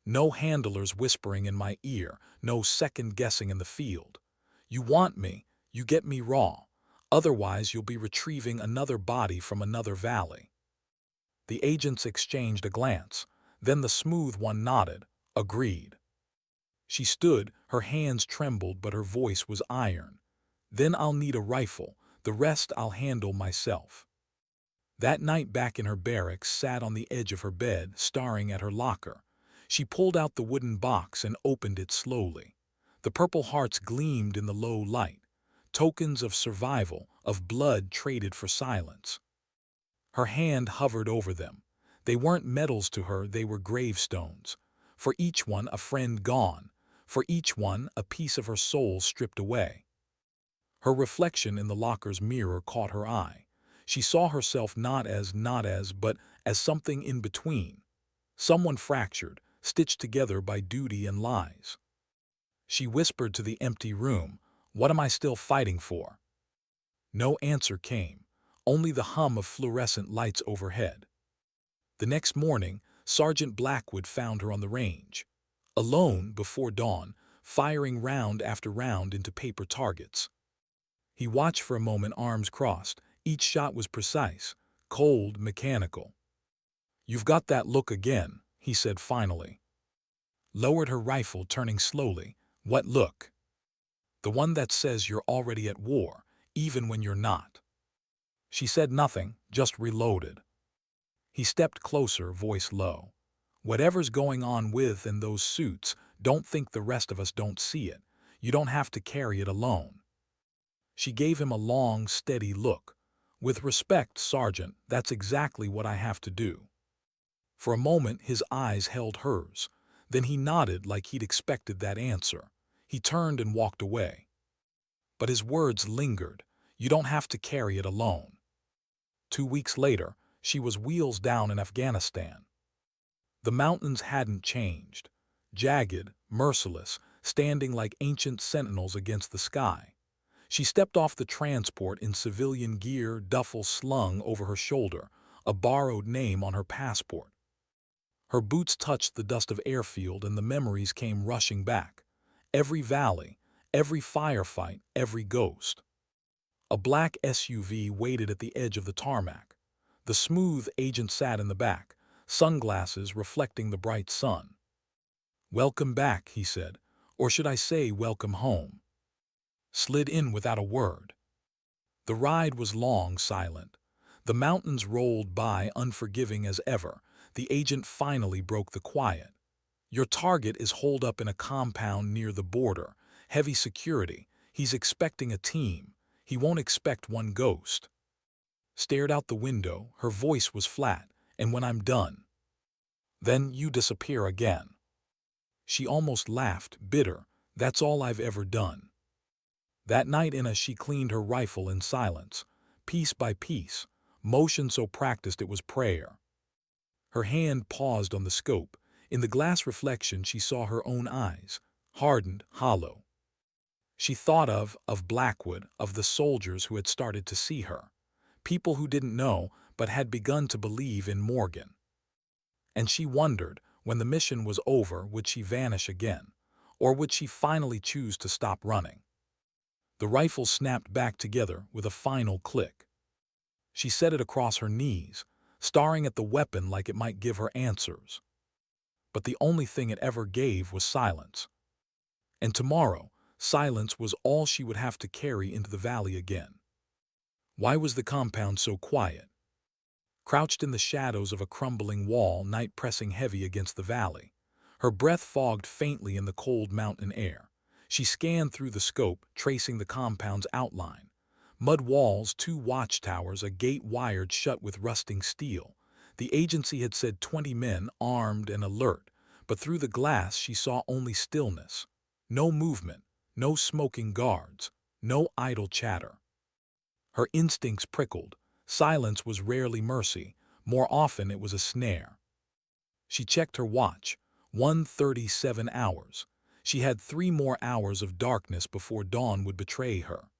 "No handlers whispering in my ear, no second-guessing in the field. You want me, you get me raw. Otherwise you'll be retrieving another body from another valley." The agents exchanged a glance. Then the smooth one nodded, agreed. She stood, her hands trembled but her voice was iron. "Then I'll need a rifle, the rest I'll handle myself." That night back in her barracks, sat on the edge of her bed, staring at her locker. She pulled out the wooden box and opened it slowly. The purple hearts gleamed in the low light. Tokens of survival, of blood traded for silence. Her hand hovered over them. They weren't medals to her, they were gravestones. For each one a friend gone. For each one a piece of her soul stripped away. Her reflection in the locker's mirror caught her eye. She saw herself not as, but as something in between. Someone fractured, stitched together by duty and lies. She whispered to the empty room, "What am I still fighting for?" No answer came, only the hum of fluorescent lights overhead. The next morning, Sergeant Blackwood found her on the range. Alone before dawn, firing round after round into paper targets. He watched for a moment, arms crossed. Each shot was precise, cold, mechanical. "You've got that look again," he said finally. Lowered her rifle, turning slowly. "What look?" "The one that says you're already at war, even when you're not." She said nothing, just reloaded. He stepped closer, voice low. "Whatever's going on with in those suits, don't think the rest of us don't see it. You don't have to carry it alone." She gave him a long, steady look. "With respect, Sergeant, that's exactly what I have to do." For a moment his eyes held hers. Then he nodded like he'd expected that answer. He turned and walked away. But his words lingered. "You don't have to carry it alone." 2 weeks later, she was wheels down in Afghanistan. The mountains hadn't changed. Jagged, merciless, standing like ancient sentinels against the sky. She stepped off the transport in civilian gear, duffel slung over her shoulder, a borrowed name on her passport. Her boots touched the dust of airfield and the memories came rushing back. Every valley, every firefight, every ghost. A black SUV waited at the edge of the tarmac. The smooth agent sat in the back, sunglasses reflecting the bright sun. "Welcome back," he said, "or should I say welcome home?" Slid in without a word. The ride was long, silent. The mountains rolled by, unforgiving as ever. The agent finally broke the quiet. "Your target is holed up in a compound near the border. Heavy security. He's expecting a team. He won't expect one ghost." Stared out the window, her voice was flat. "And when I'm done, then you disappear again." She almost laughed, bitter. "That's all I've ever done." That night she cleaned her rifle in silence, piece by piece, motion so practiced it was prayer. Her hand paused on the scope. In the glass reflection she saw her own eyes, hardened, hollow. She thought of Blackwood, of the soldiers who had started to see her. People who didn't know, but had begun to believe in Morgan. And she wondered, when the mission was over, would she vanish again? Or would she finally choose to stop running? The rifle snapped back together with a final click. She set it across her knees, staring at the weapon like it might give her answers. But the only thing it ever gave was silence. And tomorrow, silence was all she would have to carry into the valley again. Why was the compound so quiet? Crouched in the shadows of a crumbling wall, night pressing heavy against the valley. Her breath fogged faintly in the cold mountain air. She scanned through the scope, tracing the compound's outline. Mud walls, 2 watchtowers, a gate wired shut with rusting steel. The agency had said 20 men, armed and alert, but through the glass she saw only stillness. No movement, no smoking guards, no idle chatter. Her instincts prickled. Silence was rarely mercy. More often it was a snare. She checked her watch. 1:37 hours. She had 3 more hours of darkness before dawn would betray her.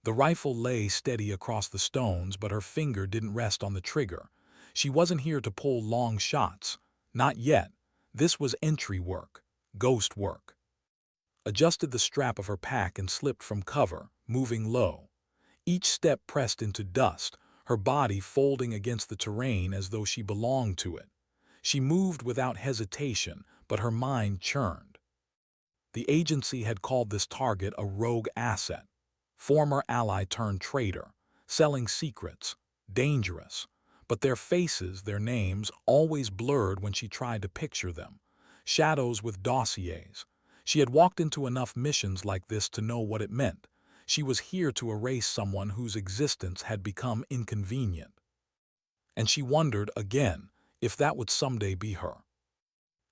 The rifle lay steady across the stones, but her finger didn't rest on the trigger. She wasn't here to pull long shots. Not yet. This was entry work. Ghost work. Adjusted the strap of her pack and slipped from cover, moving low. Each step pressed into dust, her body folding against the terrain as though she belonged to it. She moved without hesitation, but her mind churned. The agency had called this target a rogue asset, former ally turned traitor, selling secrets, dangerous. But their faces, their names, always blurred when she tried to picture them. Shadows with dossiers. She had walked into enough missions like this to know what it meant. She was here to erase someone whose existence had become inconvenient. And she wondered again if that would someday be her.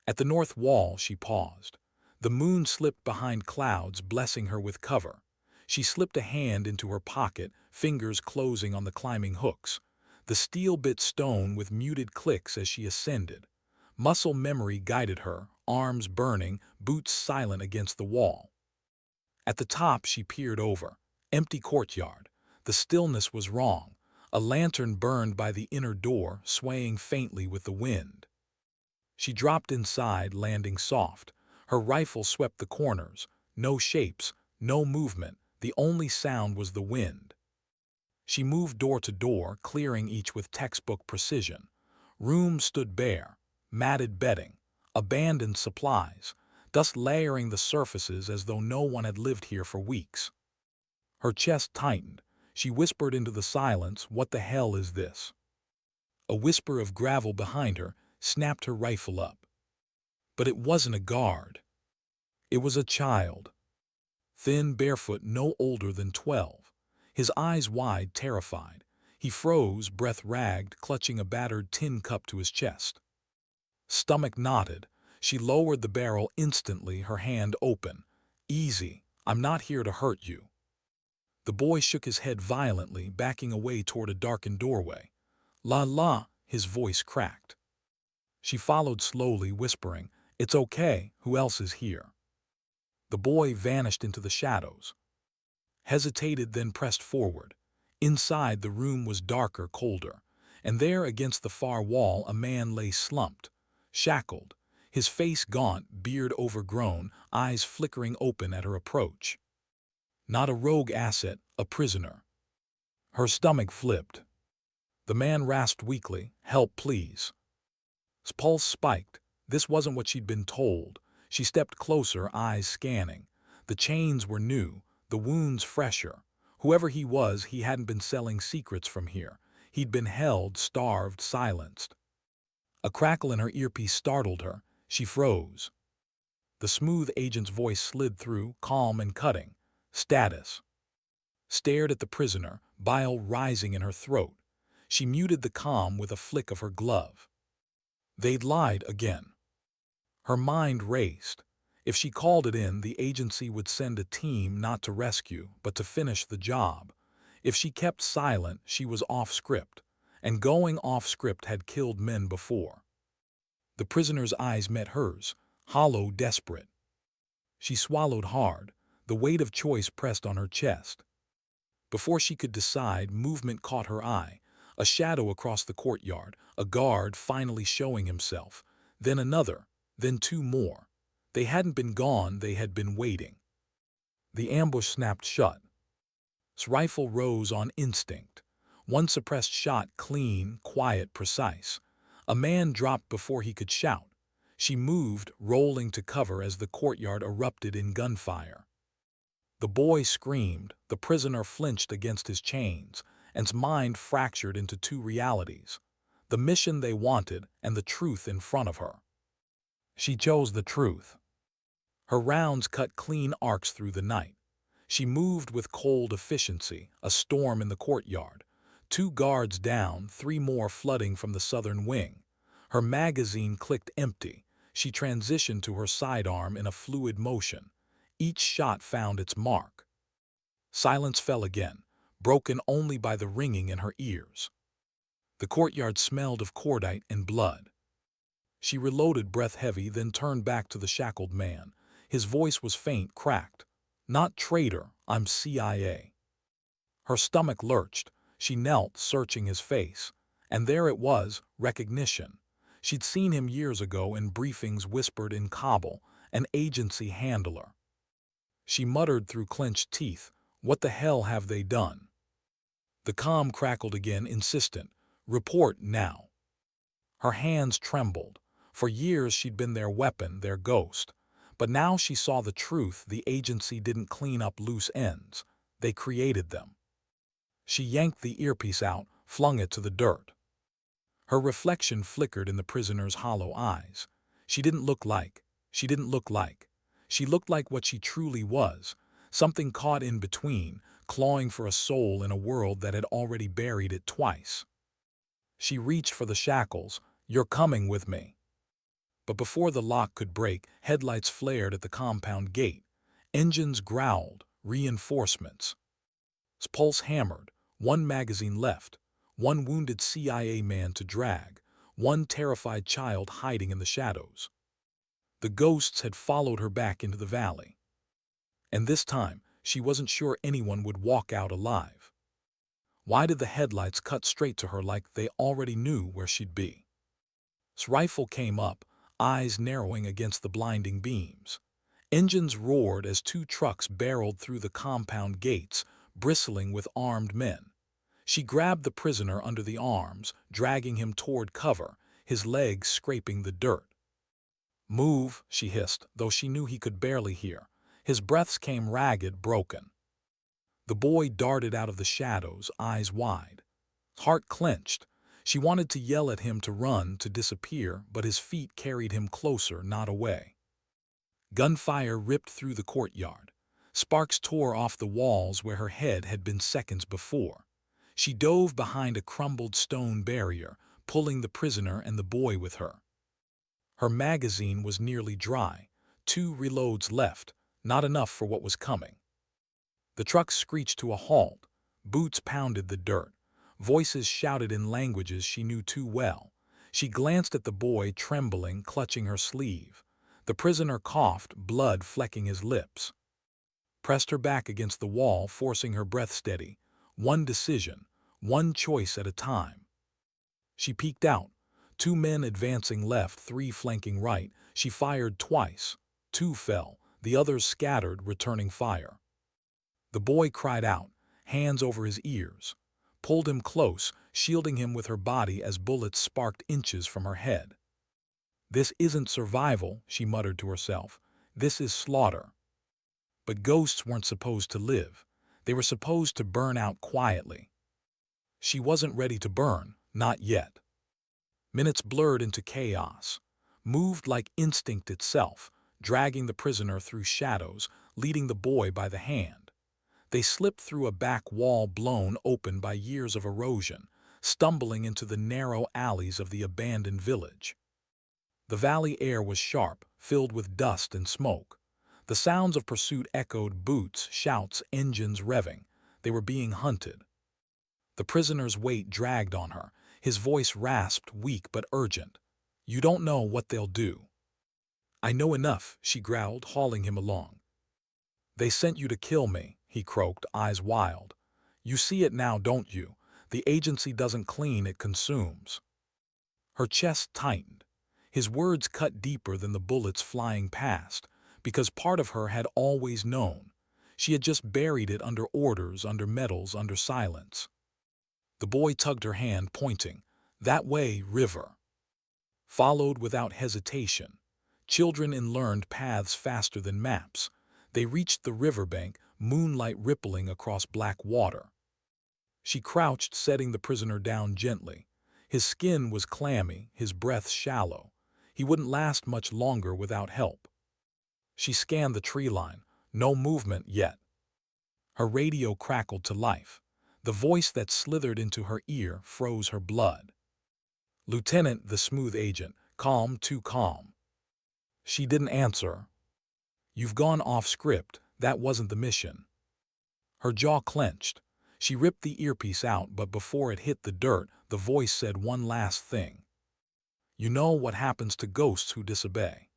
At the north wall she paused. The moon slipped behind clouds, blessing her with cover. She slipped a hand into her pocket, fingers closing on the climbing hooks. The steel bit stone with muted clicks as she ascended. Muscle memory guided her, arms burning, boots silent against the wall. At the top she peered over. Empty courtyard. The stillness was wrong. A lantern burned by the inner door, swaying faintly with the wind. She dropped inside, landing soft. Her rifle swept the corners. No shapes, no movement. The only sound was the wind. She moved door to door, clearing each with textbook precision. Rooms stood bare. Matted bedding. Abandoned supplies. Dust layering the surfaces as though no one had lived here for weeks. Her chest tightened. She whispered into the silence, "What the hell is this?" A whisper of gravel behind her snapped her rifle up. But it wasn't a guard. It was a child. Thin, barefoot, no older than 12. His eyes wide, terrified. He froze, breath ragged, clutching a battered tin cup to his chest. Stomach knotted. She lowered the barrel instantly, her hand open. "Easy. I'm not here to hurt you." The boy shook his head violently, backing away toward a darkened doorway. La la, his voice cracked. She followed slowly, whispering, "It's okay, who else is here?" The boy vanished into the shadows. Hesitated, then pressed forward. Inside, the room was darker, colder, and there against the far wall a man lay slumped, shackled, his face gaunt, beard overgrown, eyes flickering open at her approach. Not a rogue asset, a prisoner. Her stomach flipped. The man rasped weakly, "Help, please." His pulse spiked. This wasn't what she'd been told. She stepped closer, eyes scanning. The chains were new, the wounds fresher. Whoever he was, he hadn't been selling secrets from here. He'd been held, starved, silenced. A crackle in her earpiece startled her. She froze. The smooth agent's voice slid through, calm and cutting. "Status." Stared at the prisoner, bile rising in her throat. She muted the comm with a flick of her glove. They'd lied again. Her mind raced. If she called it in, the agency would send a team not to rescue, but to finish the job. If she kept silent, she was off script. And going off script had killed men before. The prisoner's eyes met hers, hollow, desperate. She swallowed hard. The weight of choice pressed on her chest. Before she could decide, movement caught her eye. A shadow across the courtyard, a guard finally showing himself. Then another, then two more. They hadn't been gone, they had been waiting. The ambush snapped shut. His rifle rose on instinct. One suppressed shot, clean, quiet, precise. A man dropped before he could shout. She moved, rolling to cover as the courtyard erupted in gunfire. The boy screamed, the prisoner flinched against his chains, and his mind fractured into two realities: the mission they wanted and the truth in front of her. She chose the truth. Her rounds cut clean arcs through the night. She moved with cold efficiency, a storm in the courtyard. 2 guards down, 3 more flooding from the southern wing. Her magazine clicked empty. She transitioned to her sidearm in a fluid motion. Each shot found its mark. Silence fell again, broken only by the ringing in her ears. The courtyard smelled of cordite and blood. She reloaded, breath heavy, then turned back to the shackled man. His voice was faint, cracked. "Not traitor, I'm CIA." Her stomach lurched. She knelt, searching his face. And there it was, recognition. She'd seen him years ago in briefings whispered in Kabul, an agency handler. She muttered through clenched teeth, "What the hell have they done?" The comm crackled again, insistent. "Report now." Her hands trembled. For years she'd been their weapon, their ghost. But now she saw the truth. The agency didn't clean up loose ends. They created them. She yanked the earpiece out, flung it to the dirt. Her reflection flickered in the prisoner's hollow eyes. She didn't look like. She looked like what she truly was, something caught in between, clawing for a soul in a world that had already buried it twice. She reached for the shackles. "You're coming with me." But before the lock could break, headlights flared at the compound gate. Engines growled, reinforcements. His pulse hammered. 1 magazine left. 1 wounded CIA man to drag. 1 terrified child hiding in the shadows. The ghosts had followed her back into the valley. And this time, she wasn't sure anyone would walk out alive. Why did the headlights cut straight to her like they already knew where she'd be? His rifle came up, eyes narrowing against the blinding beams. Engines roared as 2 trucks barreled through the compound gates, bristling with armed men. She grabbed the prisoner under the arms, dragging him toward cover, his legs scraping the dirt. "Move," she hissed, though she knew he could barely hear. His breaths came ragged, broken. The boy darted out of the shadows, eyes wide. Heart clenched. She wanted to yell at him to run, to disappear, but his feet carried him closer, not away. Gunfire ripped through the courtyard. Sparks tore off the walls where her head had been seconds before. She dove behind a crumbled stone barrier, pulling the prisoner and the boy with her. Her magazine was nearly dry. 2 reloads left, not enough for what was coming. The truck screeched to a halt. Boots pounded the dirt. Voices shouted in languages she knew too well. She glanced at the boy, trembling, clutching her sleeve. The prisoner coughed, blood flecking his lips. Pressed her back against the wall, forcing her breath steady. One decision, one choice at a time. She peeked out. 2 men advancing left, 3 flanking right. She fired twice. 2 fell. The others scattered, returning fire. The boy cried out, hands over his ears. Pulled him close, shielding him with her body as bullets sparked inches from her head. "This isn't survival," she muttered to herself. "This is slaughter." But ghosts weren't supposed to live. They were supposed to burn out quietly. She wasn't ready to burn, not yet. Minutes blurred into chaos, moved like instinct itself, dragging the prisoner through shadows, leading the boy by the hand. They slipped through a back wall blown open by years of erosion, stumbling into the narrow alleys of the abandoned village. The valley air was sharp, filled with dust and smoke. The sounds of pursuit echoed: boots, shouts, engines revving. They were being hunted. The prisoner's weight dragged on her. His voice rasped, weak but urgent. "You don't know what they'll do." "I know enough," she growled, hauling him along. "They sent you to kill me," he croaked, eyes wild. "You see it now, don't you? The agency doesn't clean, it consumes." Her chest tightened. His words cut deeper than the bullets flying past, because part of her had always known. She had just buried it under orders, under medals, under silence. The boy tugged her hand, pointing. "That way, river." Followed without hesitation. Children learned paths faster than maps. They reached the riverbank, moonlight rippling across black water. She crouched, setting the prisoner down gently. His skin was clammy, his breath shallow. He wouldn't last much longer without help. She scanned the tree line. No movement yet. Her radio crackled to life. The voice that slithered into her ear froze her blood. "Lieutenant," the smooth agent, calm, too calm. She didn't answer. "You've gone off script. That wasn't the mission." Her jaw clenched. She ripped the earpiece out, but before it hit the dirt, the voice said one last thing. "You know what happens to ghosts who disobey."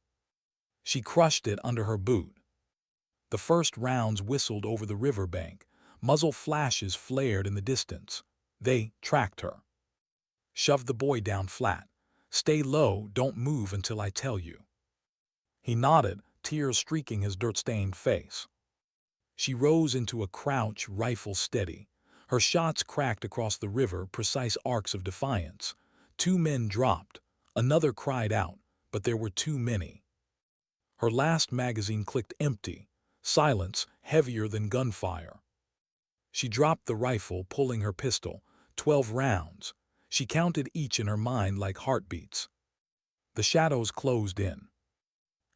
She crushed it under her boot. The first rounds whistled over the riverbank. Muzzle flashes flared in the distance. They tracked her. Shoved the boy down flat. "Stay low, don't move until I tell you." He nodded, tears streaking his dirt-stained face. She rose into a crouch, rifle steady. Her shots cracked across the river, precise arcs of defiance. 2 men dropped. Another cried out, but there were too many. Her last magazine clicked empty. Silence, heavier than gunfire. She dropped the rifle, pulling her pistol. 12 rounds. She counted each in her mind like heartbeats. The shadows closed in.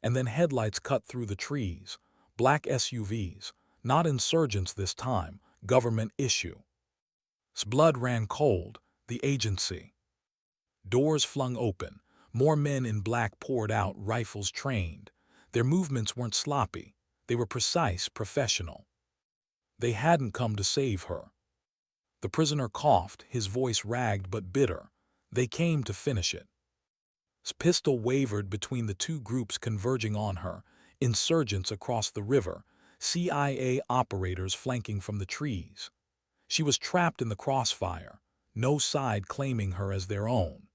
And then headlights cut through the trees. Black SUVs. Not insurgents this time. Government issue. Blood ran cold. The agency. Doors flung open. More men in black poured out, rifles trained. Their movements weren't sloppy. They were precise, professional. They hadn't come to save her. The prisoner coughed, his voice ragged but bitter. They came to finish it. His pistol wavered between the 2 groups converging on her, insurgents across the river, CIA operators flanking from the trees. She was trapped in the crossfire, no side claiming her as their own.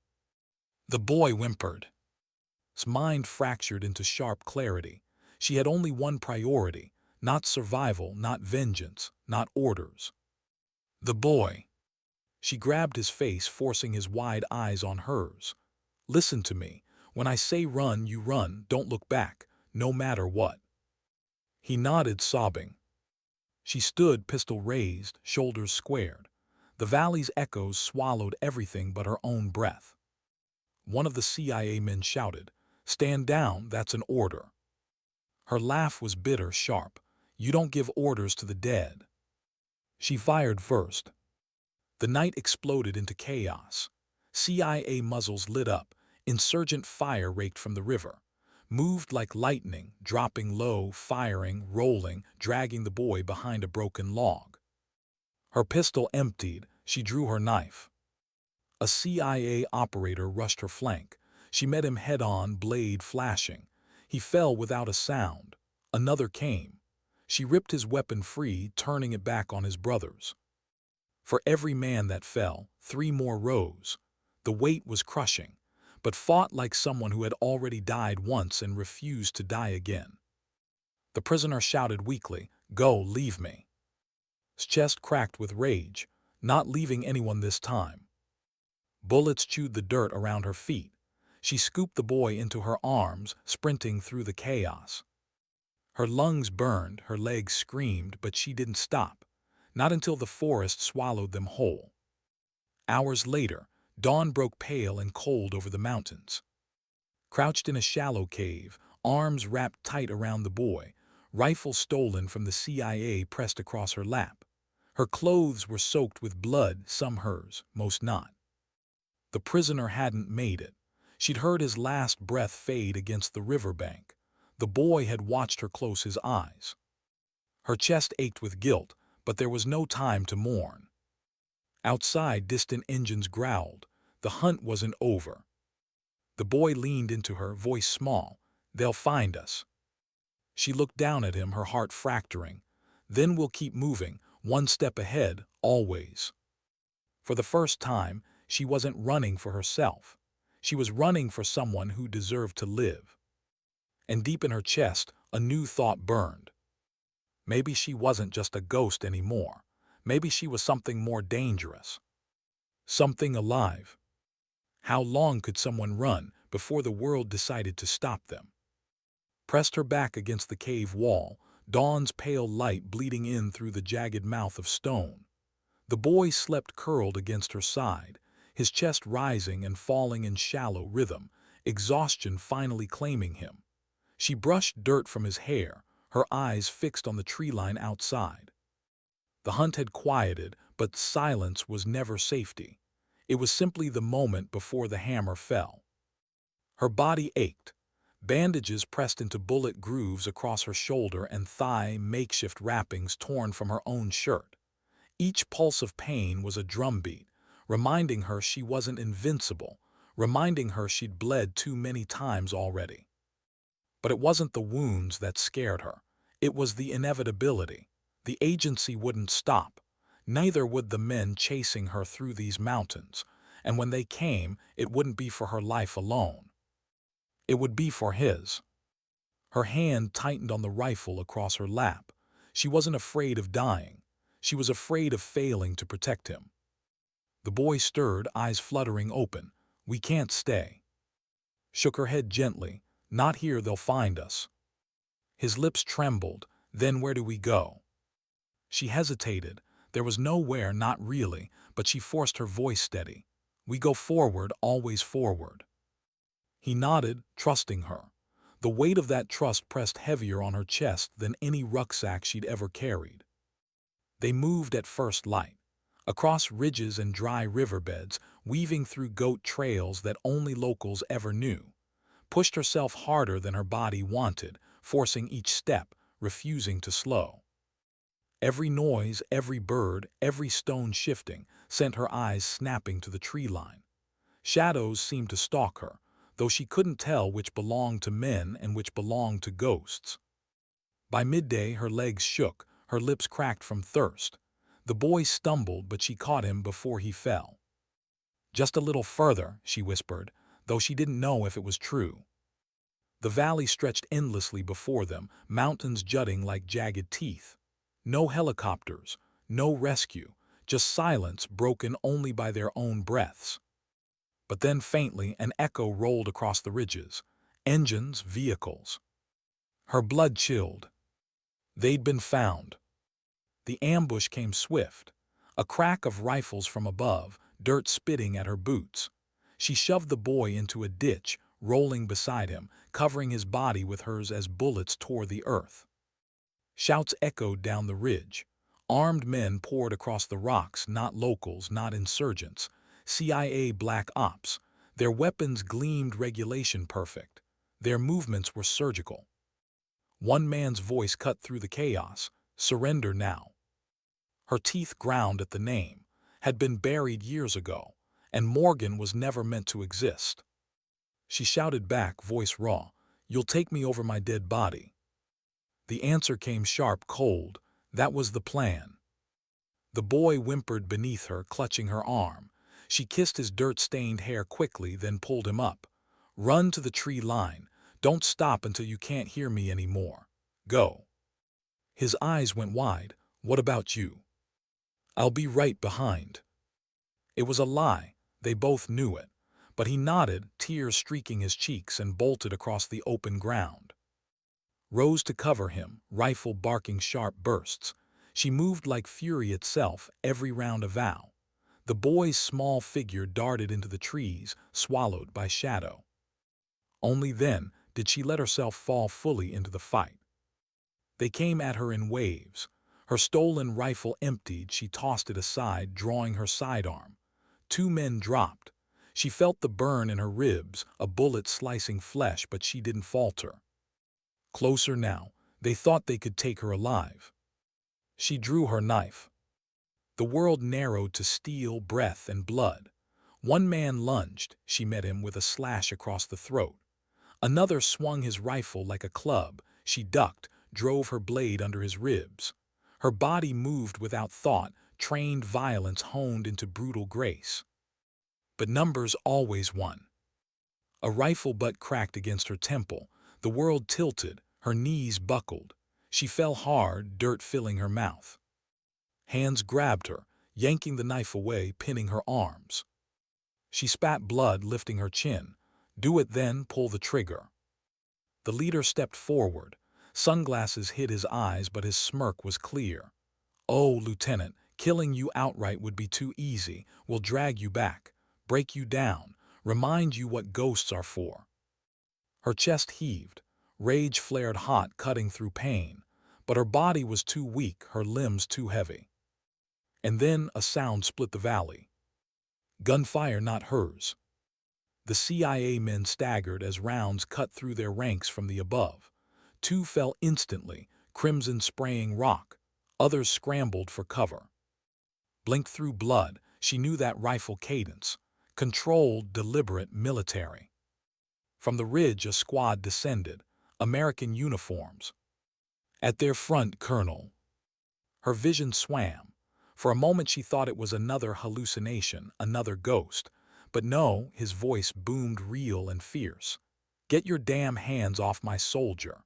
The boy whimpered. His mind fractured into sharp clarity. She had only one priority, not survival, not vengeance, not orders. The boy. She grabbed his face, forcing his wide eyes on hers. "Listen to me. When I say run, you run. Don't look back, no matter what." He nodded, sobbing. She stood, pistol raised, shoulders squared. The valley's echoes swallowed everything but her own breath. One of the CIA men shouted, "Stand down, that's an order." Her laugh was bitter, sharp. "You don't give orders to the dead." She fired first. The night exploded into chaos. CIA muzzles lit up. Insurgent fire raked from the river. moved like lightning, dropping low, firing, rolling, dragging the boy behind a broken log. Her pistol emptied, she drew her knife. A CIA operator rushed her flank. She met him head-on, blade flashing. He fell without a sound. Another came. She ripped his weapon free, turning it back on his brothers. For every man that fell, 3 more rose. The weight was crushing, but fought like someone who had already died once and refused to die again. The prisoner shouted weakly, "Go, leave me." His chest cracked with rage, not leaving anyone this time. Bullets chewed the dirt around her feet. She scooped the boy into her arms, sprinting through the chaos. Her lungs burned, her legs screamed, but she didn't stop, not until the forest swallowed them whole. Hours later, dawn broke pale and cold over the mountains. Crouched in a shallow cave, arms wrapped tight around the boy, rifle stolen from the CIA pressed across her lap. Her clothes were soaked with blood, some hers, most not. The prisoner hadn't made it. She'd heard his last breath fade against the riverbank. The boy had watched her close his eyes. Her chest ached with guilt, but there was no time to mourn. Outside, distant engines growled. The hunt wasn't over. The boy leaned into her, voice small. "They'll find us." She looked down at him, her heart fracturing. "Then we'll keep moving, one step ahead, always." For the first time, she wasn't running for herself. She was running for someone who deserved to live. And deep in her chest, a new thought burned. Maybe she wasn't just a ghost anymore. Maybe she was something more dangerous. Something alive. How long could someone run before the world decided to stop them? Pressed her back against the cave wall, dawn's pale light bleeding in through the jagged mouth of stone. The boy slept curled against her side, his chest rising and falling in shallow rhythm, exhaustion finally claiming him. She brushed dirt from his hair, her eyes fixed on the tree line outside. The hunt had quieted, but silence was never safety. It was simply the moment before the hammer fell. Her body ached. Bandages pressed into bullet grooves across her shoulder and thigh, makeshift wrappings torn from her own shirt. Each pulse of pain was a drumbeat, reminding her she wasn't invincible, reminding her she'd bled too many times already. But it wasn't the wounds that scared her. It was the inevitability. The agency wouldn't stop. Neither would the men chasing her through these mountains. And when they came, it wouldn't be for her life alone. It would be for his. Her hand tightened on the rifle across her lap. She wasn't afraid of dying. She was afraid of failing to protect him. The boy stirred, eyes fluttering open. "We can't stay." Shook her head gently. "Not here, they'll find us." His lips trembled. "Then where do we go?" She hesitated. There was nowhere, not really, but she forced her voice steady. "We go forward, always forward." He nodded, trusting her. The weight of that trust pressed heavier on her chest than any rucksack she'd ever carried. They moved at first light, across ridges and dry riverbeds, weaving through goat trails that only locals ever knew. Pushed herself harder than her body wanted, forcing each step, refusing to slow. Every noise, every bird, every stone shifting, sent her eyes snapping to the tree line. Shadows seemed to stalk her, though she couldn't tell which belonged to men and which belonged to ghosts. By midday, her legs shook, her lips cracked from thirst. The boy stumbled, but she caught him before he fell. "Just a little further," she whispered, though she didn't know if it was true. The valley stretched endlessly before them, mountains jutting like jagged teeth. No helicopters, no rescue, just silence broken only by their own breaths. But then faintly an echo rolled across the ridges. Engines, vehicles. Her blood chilled. They'd been found. The ambush came swift. A crack of rifles from above, dirt spitting at her boots. She shoved the boy into a ditch, rolling beside him, covering his body with hers as bullets tore the earth. Shouts echoed down the ridge. Armed men poured across the rocks, not locals, not insurgents. CIA black ops. Their weapons gleamed regulation perfect. Their movements were surgical. One man's voice cut through the chaos, "Surrender now." Her teeth ground at the name, had been buried years ago, and Morgan was never meant to exist. She shouted back, voice raw, "You'll take me over my dead body." The answer came sharp, cold, "That was the plan." The boy whimpered beneath her, clutching her arm. She kissed his dirt-stained hair quickly, then pulled him up. "Run to the tree line. Don't stop until you can't hear me anymore. Go." His eyes went wide. "What about you?" "I'll be right behind." It was a lie. They both knew it. But he nodded, tears streaking his cheeks, and bolted across the open ground. Rose to cover him, rifle barking sharp bursts. She moved like fury itself, every round a vow. The boy's small figure darted into the trees, swallowed by shadow. Only then did she let herself fall fully into the fight. They came at her in waves. Her stolen rifle emptied, she tossed it aside, drawing her sidearm. Two men dropped. She felt the burn in her ribs, a bullet slicing flesh, but she didn't falter. Closer now, they thought they could take her alive. She drew her knife. The world narrowed to steel, breath, and blood. One man lunged. She met him with a slash across the throat. Another swung his rifle like a club. She ducked, drove her blade under his ribs. Her body moved without thought, trained violence honed into brutal grace. But numbers always won. A rifle butt cracked against her temple. The world tilted, her knees buckled. She fell hard, dirt filling her mouth. Hands grabbed her, yanking the knife away, pinning her arms. She spat blood, lifting her chin. "Do it then, pull the trigger." The leader stepped forward. Sunglasses hid his eyes, but his smirk was clear. "Oh, Lieutenant, killing you outright would be too easy. We'll drag you back, break you down, remind you what ghosts are for." Her chest heaved. Rage flared hot, cutting through pain. But her body was too weak, her limbs too heavy. And then a sound split the valley. Gunfire, not hers. The CIA men staggered as rounds cut through their ranks from the above. Two fell instantly, crimson spraying rock. Others scrambled for cover. Blinked through blood, she knew that rifle cadence. Controlled, deliberate, military. From the ridge a squad descended, American uniforms. At their front, Colonel. Her vision swam. For a moment she thought it was another hallucination, another ghost. But no, his voice boomed real and fierce. "Get your damn hands off my soldier."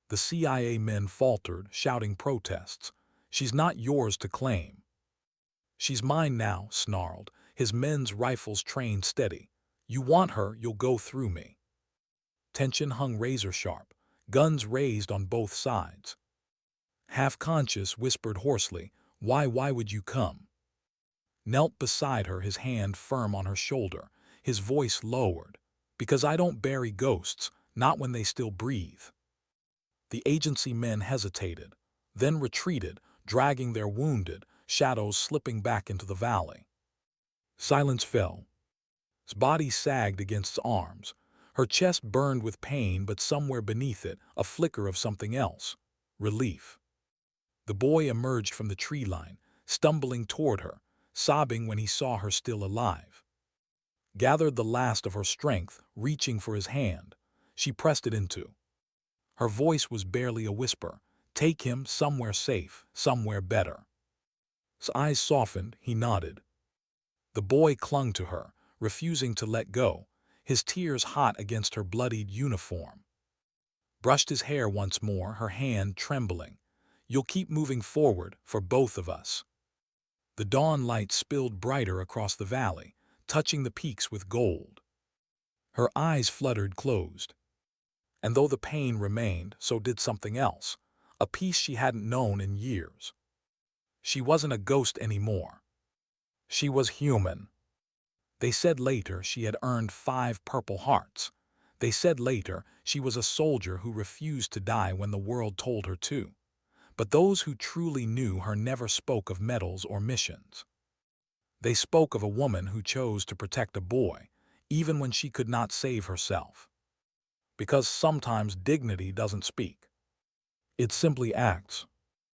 The CIA men faltered, shouting protests. "She's not yours to claim." "She's mine now," snarled, his men's rifles trained steady. "You want her, you'll go through me." Tension hung razor-sharp, guns raised on both sides. Half-conscious, whispered hoarsely, Why would you come?" Knelt beside her, his hand firm on her shoulder, his voice lowered. "Because I don't bury ghosts, not when they still breathe." The agency men hesitated, then retreated, dragging their wounded, shadows slipping back into the valley. Silence fell. His body sagged against his arms. Her chest burned with pain, but somewhere beneath it, a flicker of something else. Relief. The boy emerged from the tree line, stumbling toward her, sobbing when he saw her still alive. Gathered the last of her strength, reaching for his hand. She pressed it into. Her voice was barely a whisper. "Take him somewhere safe, somewhere better." His eyes softened, he nodded. The boy clung to her, refusing to let go, his tears hot against her bloodied uniform. Brushed his hair once more, her hand trembling. "You'll keep moving forward, for both of us." The dawn light spilled brighter across the valley, touching the peaks with gold. Her eyes fluttered closed. And though the pain remained, so did something else, a peace she hadn't known in years. She wasn't a ghost anymore. She was human. They said later she had earned 5 Purple Hearts. They said later she was a soldier who refused to die when the world told her to. But those who truly knew her never spoke of medals or missions. They spoke of a woman who chose to protect a boy, even when she could not save herself. because sometimes dignity doesn't speak. It simply acts.